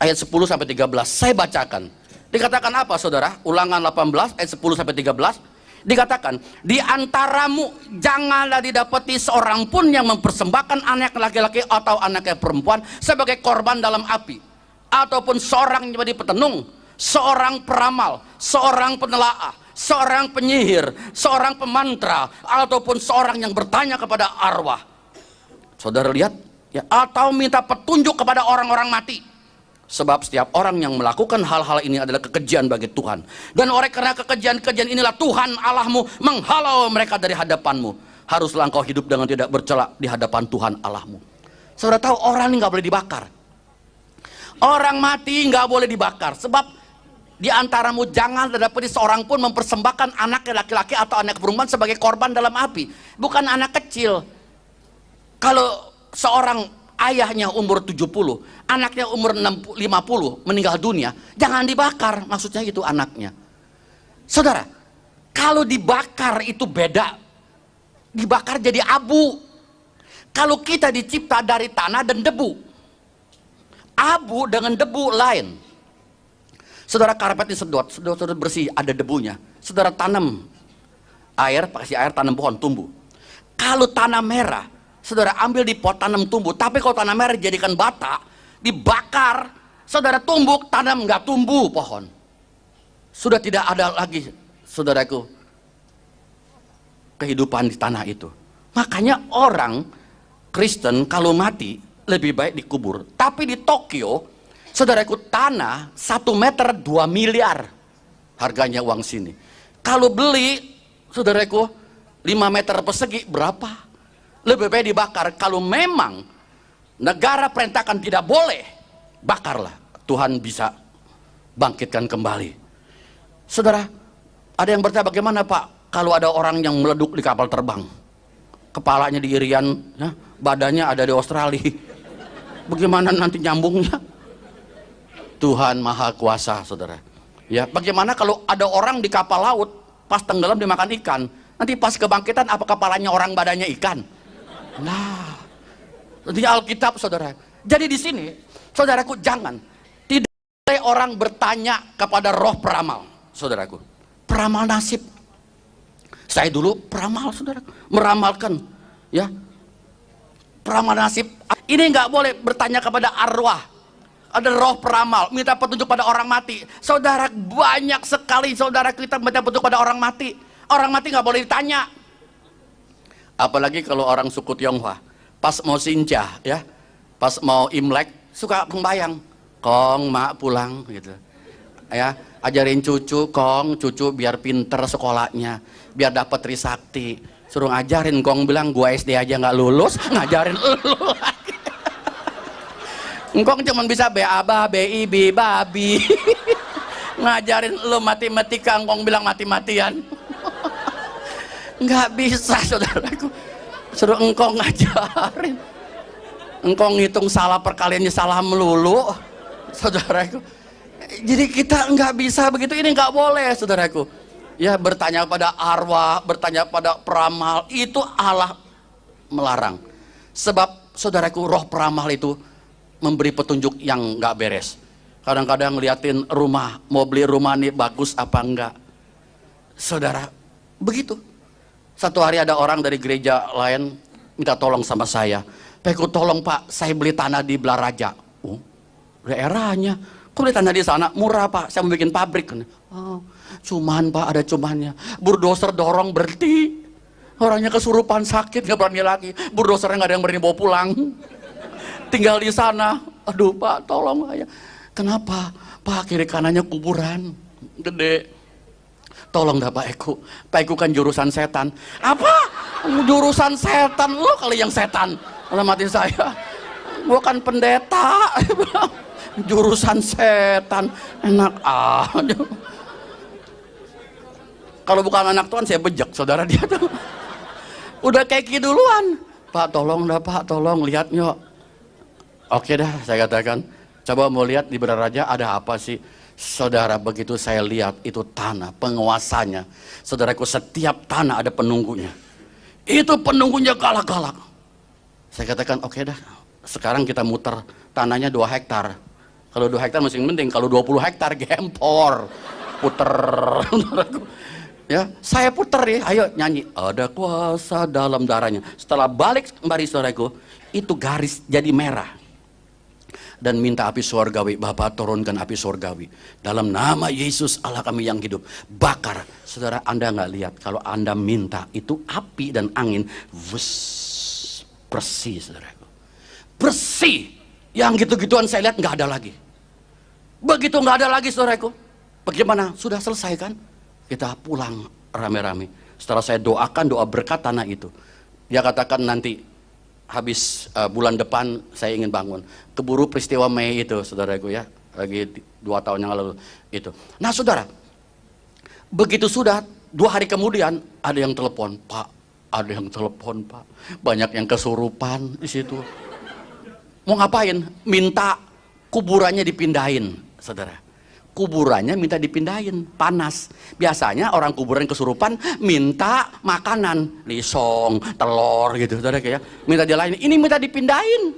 ayat 10 sampai 13. Saya bacakan. Dikatakan apa, saudara? Ulangan 18 ayat 10 sampai 13. Dikatakan, di antaramu janganlah didapati seorang pun yang mempersembahkan anak laki-laki atau anaknya perempuan sebagai korban dalam api, ataupun seorang yang menjadi petenung, seorang peramal, seorang penelaah, seorang penyihir, seorang pemantra, ataupun seorang yang bertanya kepada arwah. Saudara lihat, ya, atau minta petunjuk kepada orang-orang mati. Sebab setiap orang yang melakukan hal-hal ini adalah kekejian bagi Tuhan. Dan oleh karena kekejian-kekejian inilah Tuhan Allahmu menghalau mereka dari hadapanmu. Haruslah engkau hidup dengan tidak bercela di hadapan Tuhan Allahmu. Saudara tahu, orang ini nggak boleh dibakar. Orang mati nggak boleh dibakar. Sebab di antaramu jangan didapati seorang pun mempersembahkan anak laki-laki atau anak perempuan sebagai korban dalam api. Bukan anak kecil. Kalau seorang ayahnya umur 70, anaknya umur 50 meninggal dunia, jangan dibakar, maksudnya itu anaknya. Saudara, kalau dibakar itu beda. Dibakar jadi abu. Kalau kita dicipta dari tanah dan debu, abu dengan debu lain. Saudara, karpet disedot, saudara bersih, ada debunya. Saudara tanam air, kasih air, tanam pohon, tumbuh. Kalau tanah merah, saudara ambil di pot, tanam tumbuh. Tapi kalau tanah merah dijadikan bata, dibakar, saudara tumbuk, tanam nggak tumbuh pohon. Sudah tidak ada lagi, saudaraku, kehidupan di tanah itu. Makanya orang Kristen kalau mati lebih baik dikubur. Tapi di Tokyo, saudaraku, tanah 1 meter 2 miliar harganya uang sini. Kalau beli, saudaraku, 5 meter persegi berapa? Lebih baik dibakar. Kalau memang negara perintahkan tidak boleh, bakarlah. Tuhan bisa bangkitkan kembali. Saudara, ada yang bertanya, bagaimana Pak kalau ada orang yang meleduk di kapal terbang? Kepalanya di Irian, ya, badannya ada di Australia. Bagaimana nanti nyambungnya? Tuhan Maha Kuasa, saudara. Ya, bagaimana kalau ada orang di kapal laut, pas tenggelam dimakan ikan, nanti pas kebangkitan apa kepalanya orang, badannya ikan? Nah, di Alkitab, saudara. Jadi di sini, saudaraku, jangan, tidak boleh orang bertanya kepada roh peramal, saudaraku. Peramal nasib. Saya dulu peramal, saudara, meramalkan, ya, peramal nasib. Ini nggak boleh bertanya kepada arwah. Ada roh peramal, minta petunjuk pada orang mati. Saudara, banyak sekali saudara kita minta petunjuk pada orang mati. Orang mati nggak boleh ditanya. Apalagi kalau orang suku Tionghoa, pas mau Sinja, ya, pas mau Imlek, suka pembayang. Kong, mak pulang, gitu. Ya, ajarin cucu, Kong, cucu biar pinter sekolahnya, biar dapat Trisakti. Suruh ngajarin, Kong bilang, gua SD aja nggak lulus, ngajarin elu lagi. Engkong cuma bisa BABA, BIB, babi. Ngajarin lu matematika, engkong bilang mati-matian. Nggak bisa, saudaraku. Suruh engkong ngajarin. Engkong ngitung salah perkaliannya salah melulu, saudaraku. Jadi kita nggak bisa begitu, ini nggak boleh, saudaraku. Ya, bertanya pada arwah, bertanya pada peramal, itu Allah melarang. Sebab, saudaraku, roh peramal itu memberi petunjuk yang nggak beres. Kadang-kadang ngeliatin rumah, mau beli rumah nih bagus apa enggak. Saudara, begitu. Satu hari ada orang dari gereja lain minta tolong sama saya. Pak, tolong Pak, saya beli tanah di Belaraja. Oh, daerahnya. Kok beli tanah di sana? Murah Pak, saya mau bikin pabrik. Oh, cuman Pak, ada cumannya. Bulldozer dorong berhenti. Orangnya kesurupan sakit, nggak berani lagi. Bulldozernya nggak ada yang berani bawa pulang. Tinggal di sana. Aduh Pak, tolong aja. Kenapa? Pak, kiri kanannya kuburan gede. Tolong dah Pak Eko. Pak Eko kan jurusan setan. Apa? Jurusan setan? Lo kali yang setan. Alamatin saya. Gua kan pendeta. Jurusan setan. Enak aja. Kalau bukan anak Tuhan saya bejek, saudara dia tuh. Udah kayak gitu duluan. Pak, tolong dah Pak, tolong lihat nyok. Oke dah, saya katakan, coba mau lihat di Belaraja ada apa sih? Saudara, begitu saya lihat itu tanah, penguasanya. Saudaraku, setiap tanah ada penunggunya. Itu penunggunya galak-galak. Saya katakan, oke dah, sekarang kita muter tanahnya 2 hektar. Kalau 2 hektar masih penting, kalau 20 hektar gempor. Puter. Ya, saya puter ya, ayo nyanyi. Ada kuasa dalam darahnya. Setelah balik kembali saudaraku, itu garis jadi merah. Dan minta api surgawi, Bapak turunkan api surgawi dalam nama Yesus Allah kami yang hidup, bakar. Saudara, Anda nggak lihat kalau Anda minta itu api dan angin, wus, bersih, saudaraku, bersih. Yang gitu-gituan saya lihat nggak ada lagi. Begitu nggak ada lagi, saudaraku, bagaimana? Sudah selesai kan? Kita pulang rame-rame. Setelah saya doakan doa berkat tanah itu, dia katakan nanti habis bulan depan saya ingin bangun. Keburu peristiwa Mei itu, saudaraku ya, lagi 2 tahun yang lalu itu. Nah saudara, begitu sudah 2 hari kemudian ada yang telepon, Pak, ada yang telepon Pak, banyak yang kesurupan di situ. Mau ngapain? Minta kuburannya dipindahin, saudara. Kuburannya minta dipindahin, panas. Biasanya orang kuburan kesurupan minta makanan, lisong, telur gitu, saudara ya. Minta dia lain, ini minta dipindahin.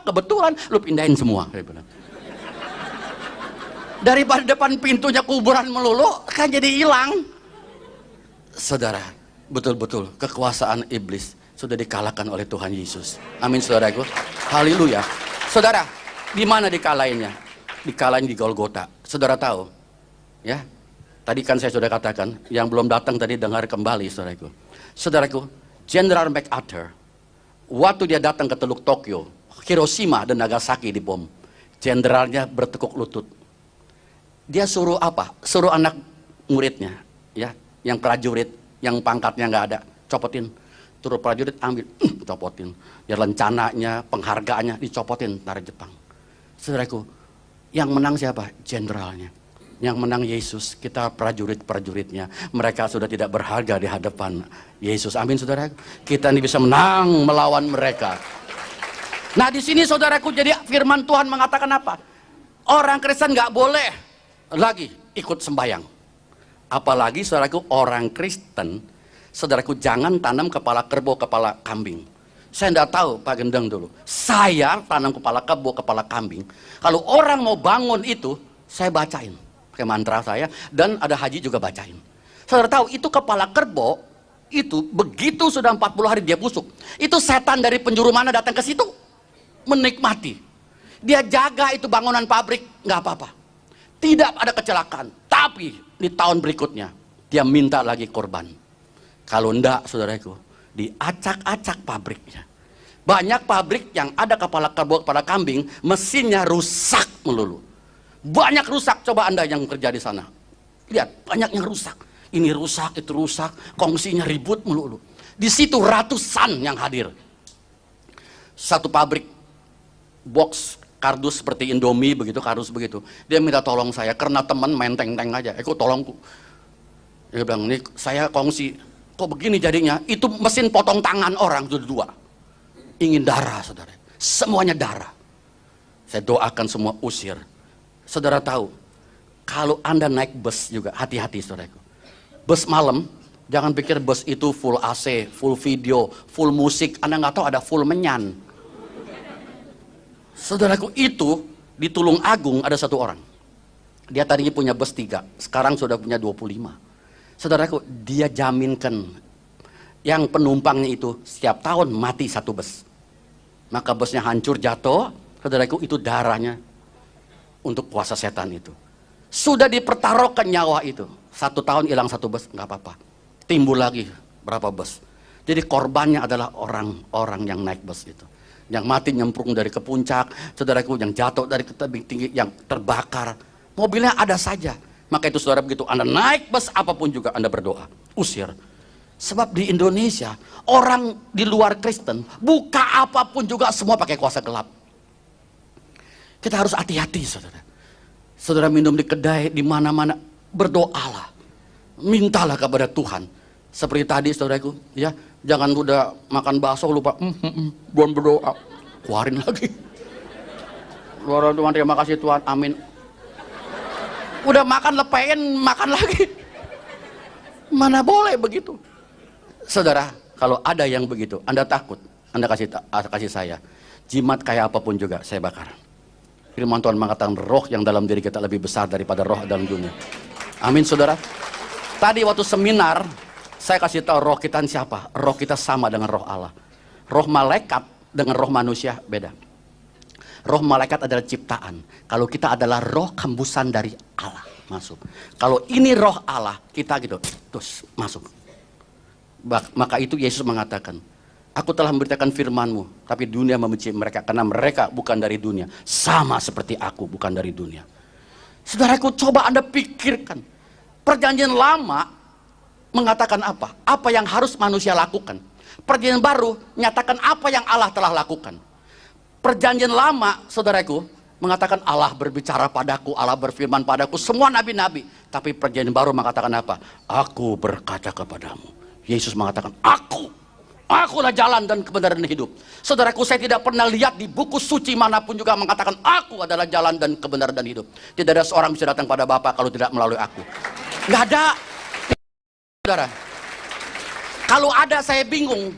Kebetulan lu pindahin semua. Daripada depan pintunya kuburan melulu, kan jadi hilang. Saudara, betul-betul kekuasaan iblis sudah dikalahkan oleh Tuhan Yesus. Amin, saudaraku. Haleluya. Saudara, di mana dikalahinnya? Dikalahin di Golgota. Saudara tahu, ya? Tadi kan saya sudah katakan, yang belum datang tadi dengar kembali, saudaraku. Saudaraku, Jenderal MacArthur, waktu dia datang ke Teluk Tokyo, Hiroshima dan Nagasaki dibom, jenderalnya bertekuk lutut. Dia suruh apa? Suruh anak muridnya, ya, yang prajurit, yang pangkatnya nggak ada, copotin. Turut prajurit ambil, copotin. Ya, lencananya, penghargaannya dicopotin, tentara Jepang. Saudaraku, Yang menang siapa? Jenderalnya. Yang menang Yesus, kita prajurit-prajuritnya. Mereka sudah tidak berharga di hadapan Yesus. Amin, saudara. Kita ini bisa menang melawan mereka. Nah, di sini saudaraku, jadi firman Tuhan mengatakan apa? Orang Kristen nggak boleh lagi ikut sembahyang. Apalagi saudaraku, orang Kristen, saudaraku, jangan tanam kepala kerbau, kepala kambing. Saya tidak tahu Pak Gendeng dulu. Saya tanam kepala kerbau, kepala kambing. Kalau orang mau bangun itu, saya bacain pakai mantra saya, dan ada haji juga bacain. Saudara tahu, itu kepala kerbau itu begitu sudah 40 hari dia busuk. Itu setan dari penjuru mana datang ke situ? Menikmati. Dia jaga itu bangunan pabrik, nggak apa-apa. Tidak ada kecelakaan. Tapi di tahun berikutnya dia minta lagi korban. Kalau enggak, saudaraku, diacak-acak pabriknya. Banyak pabrik yang ada kepala kerbau, kepala kambing, mesinnya rusak melulu. Banyak rusak, coba Anda yang kerja di sana. Lihat, banyak yang rusak. Ini rusak, itu rusak, kongsinya ribut melulu. Di situ ratusan yang hadir. Satu pabrik box kardus seperti Indomie begitu, kardus begitu. Dia minta tolong saya karena teman main teng-teng aja. Kok tolongku. Dia bilang, "Ini saya kongsi. Kok begini jadinya?" Itu mesin potong tangan orang sudah dua. Ingin darah, saudara. Semuanya darah. Saya doakan semua usir. Saudara tahu, kalau Anda naik bus juga, hati-hati saudaraku. Bus malam, jangan pikir bus itu full AC, full video, full musik. Anda nggak tahu ada full menyan. Saudaraku, itu di Tulung Agung ada satu orang. Dia tadinya punya bus 3, sekarang sudah punya 25. Saudaraku, dia jaminkan yang penumpangnya itu setiap tahun mati satu bus. Maka busnya hancur, jatuh, saudaraku, itu darahnya untuk kuasa setan itu. Sudah dipertaruhkan nyawa itu. 1 tahun hilang satu bus, nggak apa-apa. Timbul lagi berapa bus. Jadi korbannya adalah orang-orang yang naik bus itu. Yang mati nyemplung dari ke puncak, saudaraku, yang jatuh dari ke tebing tinggi, yang terbakar. Mobilnya ada saja. Maka itu saudara, begitu Anda naik bus apapun juga Anda berdoa, usir. Sebab di Indonesia, orang di luar Kristen, buka apapun juga semua pakai kuasa gelap. Kita harus hati-hati, saudara. Saudara minum di kedai, di mana-mana, berdoalah. Mintalah kepada Tuhan. Seperti tadi, saudaraku, ya, jangan udah makan bakso lupa, belum berdoa. Keluarin lagi. Luar Tuhan, terima kasih Tuhan, amin. Udah makan, lepein, makan lagi. Mana boleh begitu. Saudara, kalau ada yang begitu, Anda takut, Anda kasih saya. Jimat kayak apapun juga, saya bakar. Firman Tuhan mengatakan roh yang dalam diri kita lebih besar daripada roh dalam dunia. Amin, saudara. Tadi waktu seminar, saya kasih tahu roh kita siapa. Roh kita sama dengan roh Allah. Roh malaikat dengan roh manusia beda. Roh malaikat adalah ciptaan. Kalau kita adalah roh hembusan dari Allah, masuk. Kalau ini roh Allah, kita gitu, terus masuk. Maka itu Yesus mengatakan, "Aku telah memberitakan firman-Mu, tapi dunia membenci mereka karena mereka bukan dari dunia, sama seperti aku bukan dari dunia." Saudaraku, coba Anda pikirkan. Perjanjian lama mengatakan apa? Apa yang harus manusia lakukan? Perjanjian baru nyatakan apa yang Allah telah lakukan. Perjanjian lama, saudaraku, mengatakan Allah berbicara padaku, Allah berfirman padaku, semua nabi-nabi. Tapi perjanjian baru mengatakan apa? Aku berkata kepadamu. Yesus mengatakan, Akulah jalan dan kebenaran dan hidup. Saudaraku, saya tidak pernah lihat di buku suci manapun juga mengatakan aku adalah jalan dan kebenaran dan hidup. Tidak ada seorang bisa datang pada Bapa kalau tidak melalui aku. Nggak ada. Saudara, kalau ada saya bingung.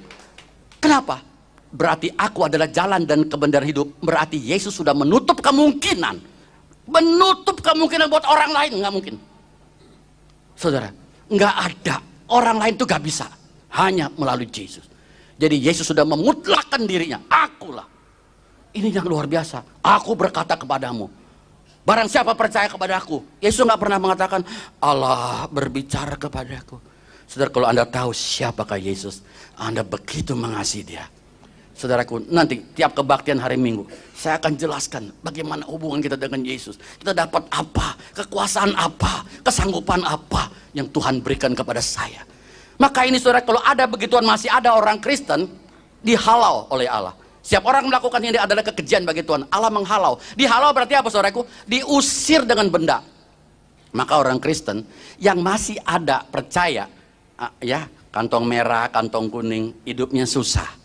Kenapa? Berarti aku adalah jalan dan kebenaran hidup. Berarti Yesus sudah menutup kemungkinan. Menutup kemungkinan buat orang lain. Nggak mungkin. Saudara, nggak ada. Orang lain itu nggak bisa. Hanya melalui Yesus. Jadi Yesus sudah memutlakkan dirinya. Akulah. Ini yang luar biasa. Aku berkata kepadamu. Barang siapa percaya kepada aku. Yesus nggak pernah mengatakan Allah berbicara kepadaku. Saudara, kalau Anda tahu siapakah Yesus, Anda begitu mengasihi Dia. Saudaraku, nanti tiap kebaktian hari Minggu saya akan jelaskan bagaimana hubungan kita dengan Yesus. Kita dapat apa, kekuasaan apa, kesanggupan apa yang Tuhan berikan kepada saya. Maka ini saudara, kalau ada begituan masih ada orang Kristen dihalau oleh Allah. Setiap orang melakukan ini adalah kekejian bagi Tuhan. Allah menghalau. Dihalau berarti apa saudaraku? Diusir dengan benda. Maka orang Kristen yang masih ada percaya, ya, kantong merah, kantong kuning, hidupnya susah.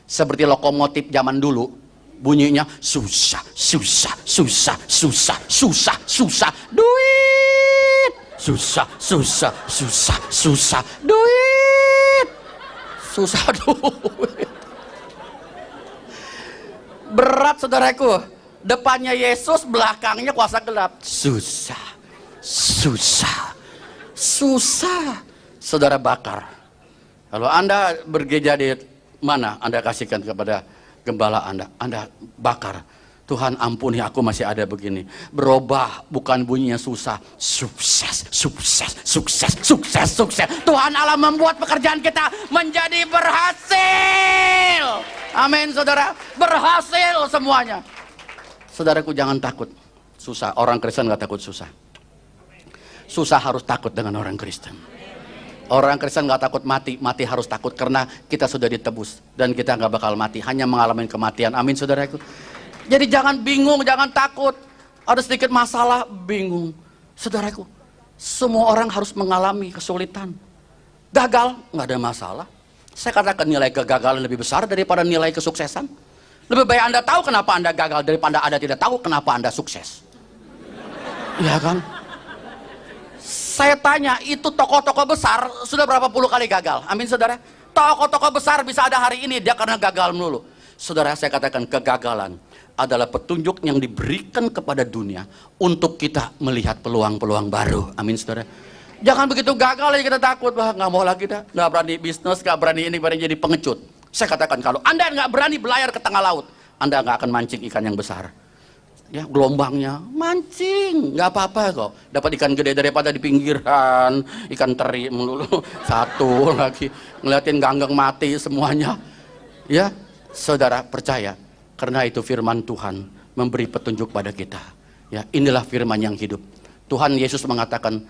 Seperti lokomotif zaman dulu, bunyinya susah, susah, susah, susah, susah, susah, duit, susah, susah, susah, susah, duit, susah, duit. Berat saudaraku, depannya Yesus, belakangnya kuasa gelap. Susah, susah, susah. Saudara bakar. Kalau Anda bergereja di mana, Anda kasihkan kepada gembala Anda bakar. Tuhan ampuni aku masih ada begini. Berubah, bukan bunyinya susah. Sukses, sukses, sukses, sukses, sukses. Tuhan Allah membuat pekerjaan kita menjadi berhasil. Amin saudara. Berhasil semuanya. Saudaraku jangan takut. Susah, orang Kristen gak takut susah. Susah harus takut dengan orang Kristen. Orang Kristen gak takut mati, mati harus takut karena kita sudah ditebus dan kita gak bakal mati, hanya mengalami kematian. Amin saudaraku. Jadi jangan bingung, jangan takut. Ada sedikit masalah, bingung. Saudaraku, semua orang harus mengalami kesulitan. Gagal, gak ada masalah. Saya katakan nilai kegagalan lebih besar daripada nilai kesuksesan. Lebih baik Anda tahu kenapa Anda gagal daripada Anda tidak tahu kenapa Anda sukses. Iya kan? Saya tanya, itu tokoh-tokoh besar sudah berapa puluh kali gagal? Amin saudara. Tokoh-tokoh besar bisa ada hari ini dia karena gagal melulu. Saudara, saya katakan kegagalan adalah petunjuk yang diberikan kepada dunia untuk kita melihat peluang-peluang baru. Amin saudara. Jangan begitu gagal aja kita takut, bah nggak mau lagi kita, nggak berani bisnis, nggak berani ini, berani jadi pengecut. Saya katakan kalau Anda nggak berani belayar ke tengah laut, Anda nggak akan mancing ikan yang besar. Ya, gelombangnya mancing nggak apa-apa kok, dapat ikan gede daripada di pinggiran ikan teri melulu. Satu lagi ngeliatin ganggang mati semuanya. Ya saudara, percaya karena itu firman Tuhan memberi petunjuk pada kita. Ya, inilah firman yang hidup. Tuhan Yesus mengatakan,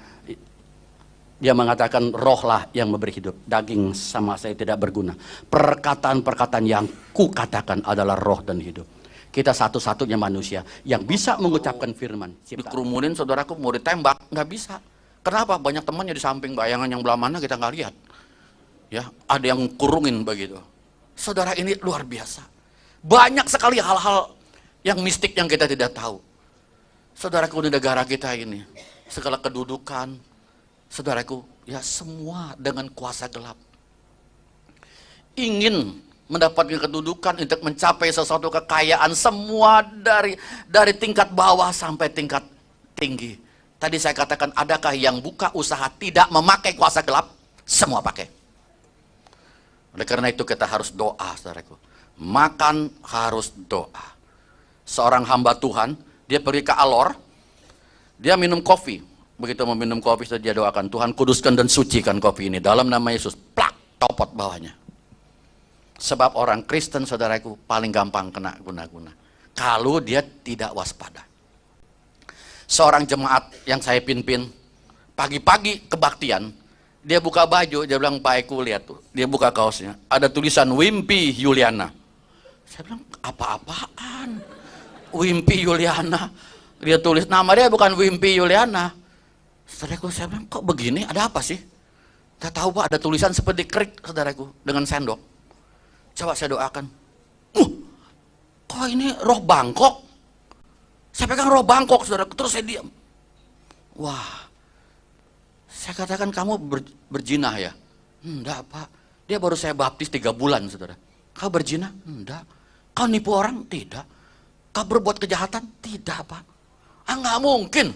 dia mengatakan rohlah yang memberi hidup, daging sama saya tidak berguna. Perkataan-perkataan yang ku katakan adalah roh dan hidup. Kita satu-satunya manusia yang bisa mengucapkan firman. Dikerumunin saudaraku, mau ditembak, nggak bisa. Kenapa? Banyak temannya di samping, bayangan yang belah mana kita nggak lihat. Ya, ada yang kurungin begitu. Saudara, ini luar biasa. Banyak sekali hal-hal yang mistik yang kita tidak tahu. Saudaraku, di negara kita ini, segala kedudukan, saudaraku, ya semua dengan kuasa gelap. Ingin mendapatkan kedudukan untuk mencapai sesuatu kekayaan, semua dari tingkat bawah sampai tingkat tinggi. Tadi saya katakan, adakah yang buka usaha tidak memakai kuasa gelap? Semua pakai. Oleh karena itu kita harus doa, saudaraku. Makan harus doa. Seorang hamba Tuhan, dia pergi ke Alor, dia minum kopi. Begitu mau minum kopi, dia doakan, Tuhan kuduskan dan sucikan kopi ini dalam nama Yesus. Plak, copot bawahnya. Sebab orang Kristen, saudaraku, paling gampang kena guna-guna kalau dia tidak waspada. Seorang jemaat yang saya pimpin, pagi-pagi kebaktian, dia buka baju, dia bilang, Pak Eko lihat tuh, dia buka kaosnya, ada tulisan Wimpy Yuliana. Saya bilang, apa-apaan? Wimpy Yuliana. Dia tulis, nama dia bukan Wimpy Yuliana. Saudaraku, saya bilang, kok begini, ada apa sih? Tidak tahu Pak, ada tulisan seperti krik, saudaraku, dengan sendok. Coba saya doakan. Kok ini roh Bangkok? Saya pegang roh Bangkok, saudara. Terus saya diam. Wah, saya katakan, kamu berjinah ya? Enggak Pak, dia baru saya baptis 3 bulan, saudara. Kau berjinah? Enggak. Kau nipu orang? Tidak. Kau berbuat kejahatan? Tidak Pak. Nggak mungkin.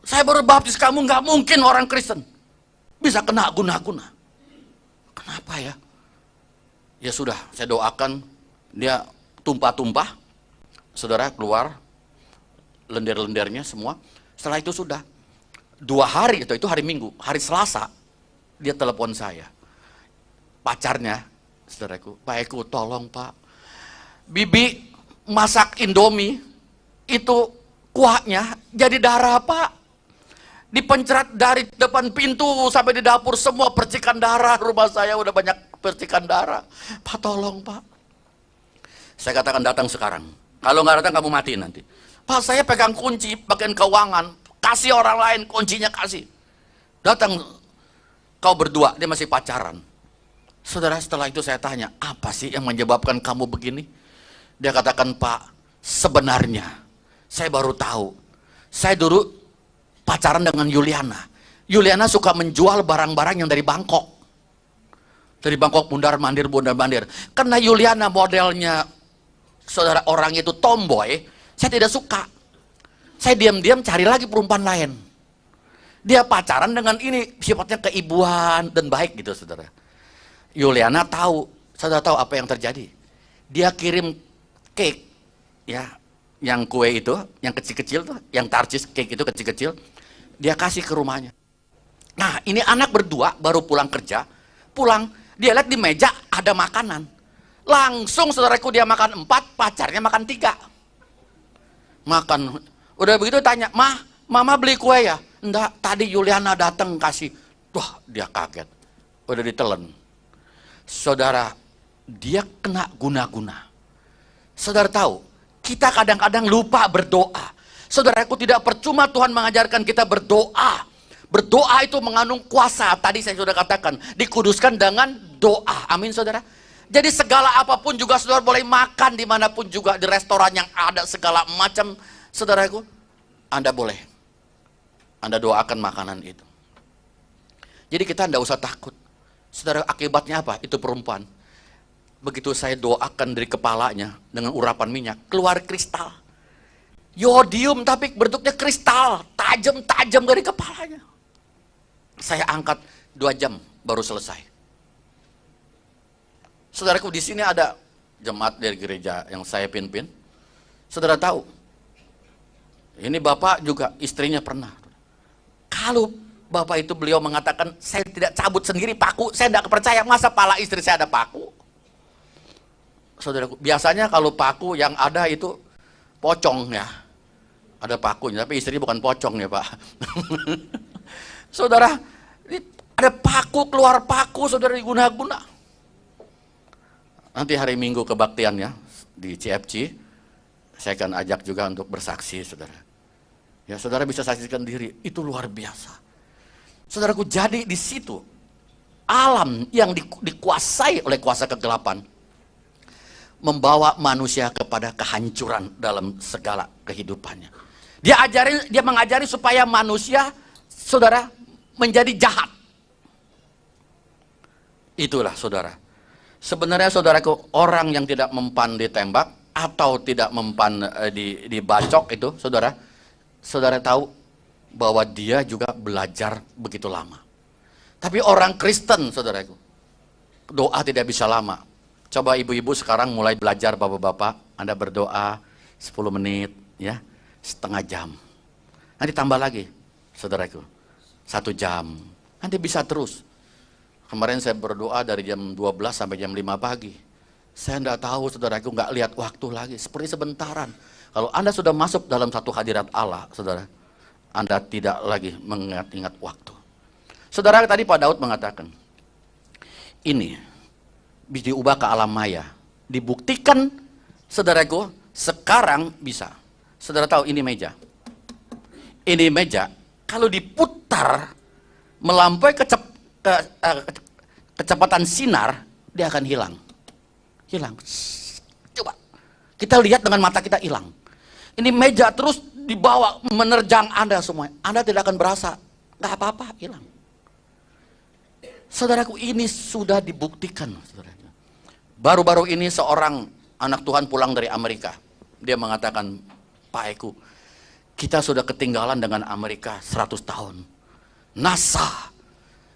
Saya baru baptis kamu, nggak mungkin orang Kristen bisa kena guna-guna. Kenapa ya? Ya sudah, saya doakan, dia tumpah-tumpah, saudara, keluar lendir-lendirnya semua. Setelah itu sudah 2 hari, itu hari Minggu, hari Selasa, dia telepon saya, pacarnya, saudaraku, Pak Eko, tolong Pak, Bibi masak Indomie, itu kuahnya jadi darah Pak, dipencret dari depan pintu sampai di dapur, semua percikan darah, rumah saya udah banyak percikan darah. Pak tolong Pak. Saya katakan datang sekarang. Kalau nggak datang kamu mati nanti. Pak, saya pegang kunci bagian keuangan, kasih orang lain kuncinya, kasih. Datang kau berdua, dia masih pacaran. Saudara, setelah itu saya tanya, apa sih yang menyebabkan kamu begini? Dia katakan, Pak, sebenarnya saya baru tahu. Saya dulu pacaran dengan Yuliana. Yuliana suka menjual barang-barang yang dari Bangkok. Dari Bangkok mundar-mandir. Karena Yuliana modelnya, saudara, orang itu tomboy, saya tidak suka. Saya diam-diam cari lagi perempuan lain. Dia pacaran dengan ini, sifatnya keibuan dan baik gitu, saudara. Yuliana tahu, saudara tahu apa yang terjadi. Dia kirim cake, ya, yang kue itu, yang kecil-kecil tuh, yang tarcis cake itu kecil-kecil, dia kasih ke rumahnya. Nah, ini anak berdua baru pulang kerja, pulang, dia lihat di meja ada makanan. Langsung saudaraku dia makan 4, pacarnya makan 3. Makan, udah begitu tanya, mama beli kue ya? Enggak, tadi Yuliana datang kasih. Wah, dia kaget, udah ditelan. Saudara, dia kena guna-guna. Saudara tahu, kita kadang-kadang lupa berdoa. Saudaraku, tidak percuma Tuhan mengajarkan kita berdoa. Berdoa itu mengandung kuasa. Tadi saya sudah katakan, dikuduskan dengan doa. Amin, saudara. Jadi segala apapun juga saudara boleh makan dimanapun juga, di restoran yang ada segala macam, saudaraku, Anda boleh. Anda doakan makanan itu. Jadi kita tidak usah takut. Saudara, akibatnya apa? Itu perempuan. Begitu saya doakan dari kepalanya dengan urapan minyak, keluar kristal. Yodium tapi bentuknya kristal, tajam-tajam dari kepalanya. Saya angkat 2 jam baru selesai. Saudaraku, di sini ada jemaat dari gereja yang saya pimpin. Saudara tahu, ini bapak juga istrinya pernah. Kalau bapak itu beliau mengatakan, saya tidak cabut sendiri paku, saya tidak percaya, masa pala istri saya ada paku? Saudaraku, biasanya kalau paku yang ada itu pocong ya. Ada pakunya, tapi istri bukan pocong ya Pak. Saudara, ada paku, keluar paku, saudara, diguna-guna. Nanti hari Minggu kebaktian ya, di CFC, saya akan ajak juga untuk bersaksi, saudara. Ya, saudara bisa saksikan diri, itu luar biasa. Saudaraku, jadi di situ alam yang dikuasai oleh kuasa kegelapan membawa manusia kepada kehancuran dalam segala kehidupannya. Dia mengajari supaya manusia, saudara, menjadi jahat. Itulah, saudara. Sebenarnya, saudaraku, orang yang tidak mempan ditembak atau tidak mempan dibacok itu, saudara tahu bahwa dia juga belajar begitu lama. Tapi orang Kristen, saudaraku, doa tidak bisa lama. Coba ibu-ibu sekarang mulai belajar, bapak-bapak, Anda berdoa 10 menit, ya, setengah jam. Nanti tambah lagi, saudaraku, 1 jam. Nanti bisa terus. Kemarin saya berdoa dari jam 12 sampai jam 5 pagi. Saya tidak tahu, saudaraku, nggak lihat waktu lagi, seperti sebentaran. Kalau Anda sudah masuk dalam satu hadirat Allah, saudara, Anda tidak lagi mengingat-ingat waktu. Saudara, tadi Pak Daud mengatakan, ini bisa diubah ke alam maya. Dibuktikan, saudaraku, sekarang bisa. Saudara tahu ini meja. Ini meja, kalau diputar, melampaui kecepatan sinar, dia akan hilang. Hilang. Coba, kita lihat dengan mata kita hilang. Ini meja terus dibawa menerjang Anda semua. Anda tidak akan berasa, nggak apa-apa, hilang. Saudaraku, ini sudah dibuktikan. Baru-baru ini seorang anak Tuhan pulang dari Amerika. Dia mengatakan, Pak Eko, kita sudah ketinggalan dengan Amerika 100 tahun. NASA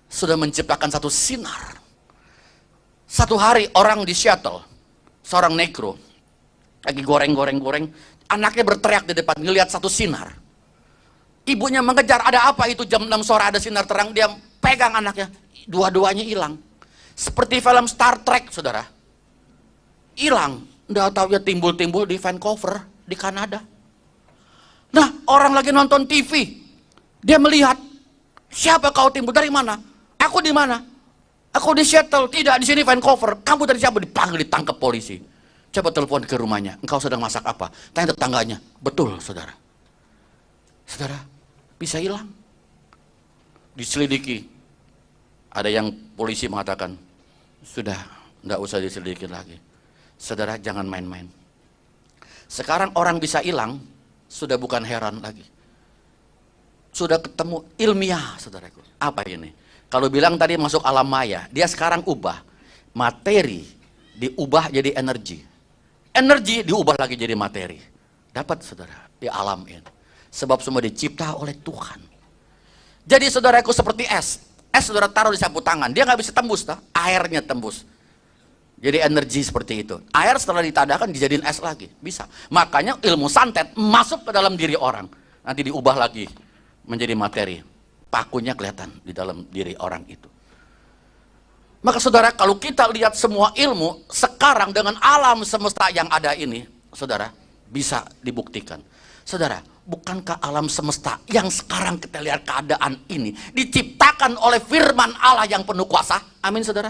sudah menciptakan satu sinar. Satu hari orang di Seattle, seorang negro, lagi goreng, anaknya berteriak di depan, ngelihat satu sinar. Ibunya mengejar, ada apa itu, jam 6 sore ada sinar terang, dia pegang anaknya, dua-duanya hilang. Seperti film Star Trek, saudara. Hilang, nggak tahu ya, timbul-timbul di Vancouver, di Kanada. Nah, orang lagi nonton TV, dia melihat, siapa kau timbul, dari mana? Aku di mana? Aku di Seattle, tidak, di sini Vancouver. Kamu dari siapa? Dipanggil, ditangkap polisi. Coba telepon ke rumahnya, engkau sedang masak apa? Tanya tetangganya. Betul, saudara. Saudara, bisa hilang. Diselidiki. Ada yang polisi mengatakan, sudah, enggak usah diselidiki lagi. Saudara, jangan main-main. Sekarang orang bisa hilang, sudah bukan heran lagi. Sudah ketemu ilmiah, saudaraku. Apa ini? Kalau bilang tadi masuk alam maya, dia sekarang ubah. Materi diubah jadi energi. Energi diubah lagi jadi materi. Dapat, saudara, di alam ini. Sebab semua dicipta oleh Tuhan. Jadi saudaraku seperti es. Es saudara taruh di sapu tangan, dia nggak bisa tembus, airnya tembus. Jadi energi seperti itu. Air setelah ditadakan dijadiin es lagi, bisa. Makanya ilmu santet masuk ke dalam diri orang, nanti diubah lagi menjadi materi. Pakunya kelihatan di dalam diri orang itu. Maka saudara, kalau kita lihat semua ilmu sekarang dengan alam semesta yang ada ini, saudara, bisa dibuktikan. Saudara, bukankah alam semesta yang sekarang kita lihat keadaan ini diciptakan oleh firman Allah yang penuh kuasa? Amin, saudara.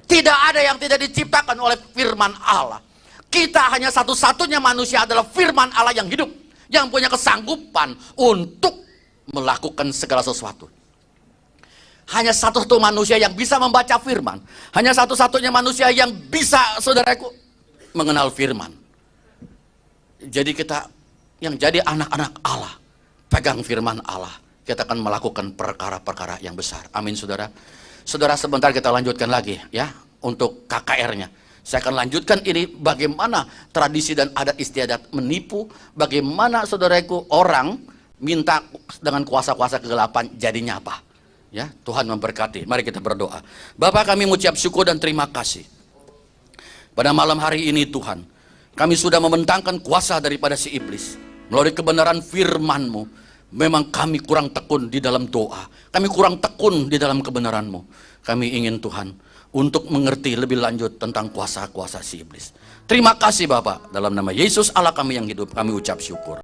Tidak ada yang tidak diciptakan oleh firman Allah. Kita hanya satu-satunya manusia adalah firman Allah yang hidup, yang punya kesanggupan untuk melakukan segala sesuatu. Hanya satu-satu manusia yang bisa membaca firman. Hanya satu-satunya manusia yang bisa, saudaraku, mengenal firman. Jadi kita yang jadi anak-anak Allah, pegang firman Allah, kita akan melakukan perkara-perkara yang besar. Amin, saudara. Saudara, sebentar kita lanjutkan lagi ya untuk KKR-nya. Saya akan lanjutkan ini bagaimana tradisi dan adat istiadat menipu, bagaimana saudaraku orang minta dengan kuasa-kuasa kegelapan jadinya apa. Ya, Tuhan memberkati. Mari kita berdoa. Bapa, kami mengucap syukur dan terima kasih. Pada malam hari ini Tuhan, kami sudah membentangkan kuasa daripada si iblis. Melalui kebenaran firman-Mu, memang kami kurang tekun di dalam doa. Kami kurang tekun di dalam kebenaran-Mu. Kami ingin Tuhan untuk mengerti lebih lanjut tentang kuasa-kuasa si iblis. Terima kasih Bapak. Dalam nama Yesus Allah kami yang hidup, kami ucap syukur.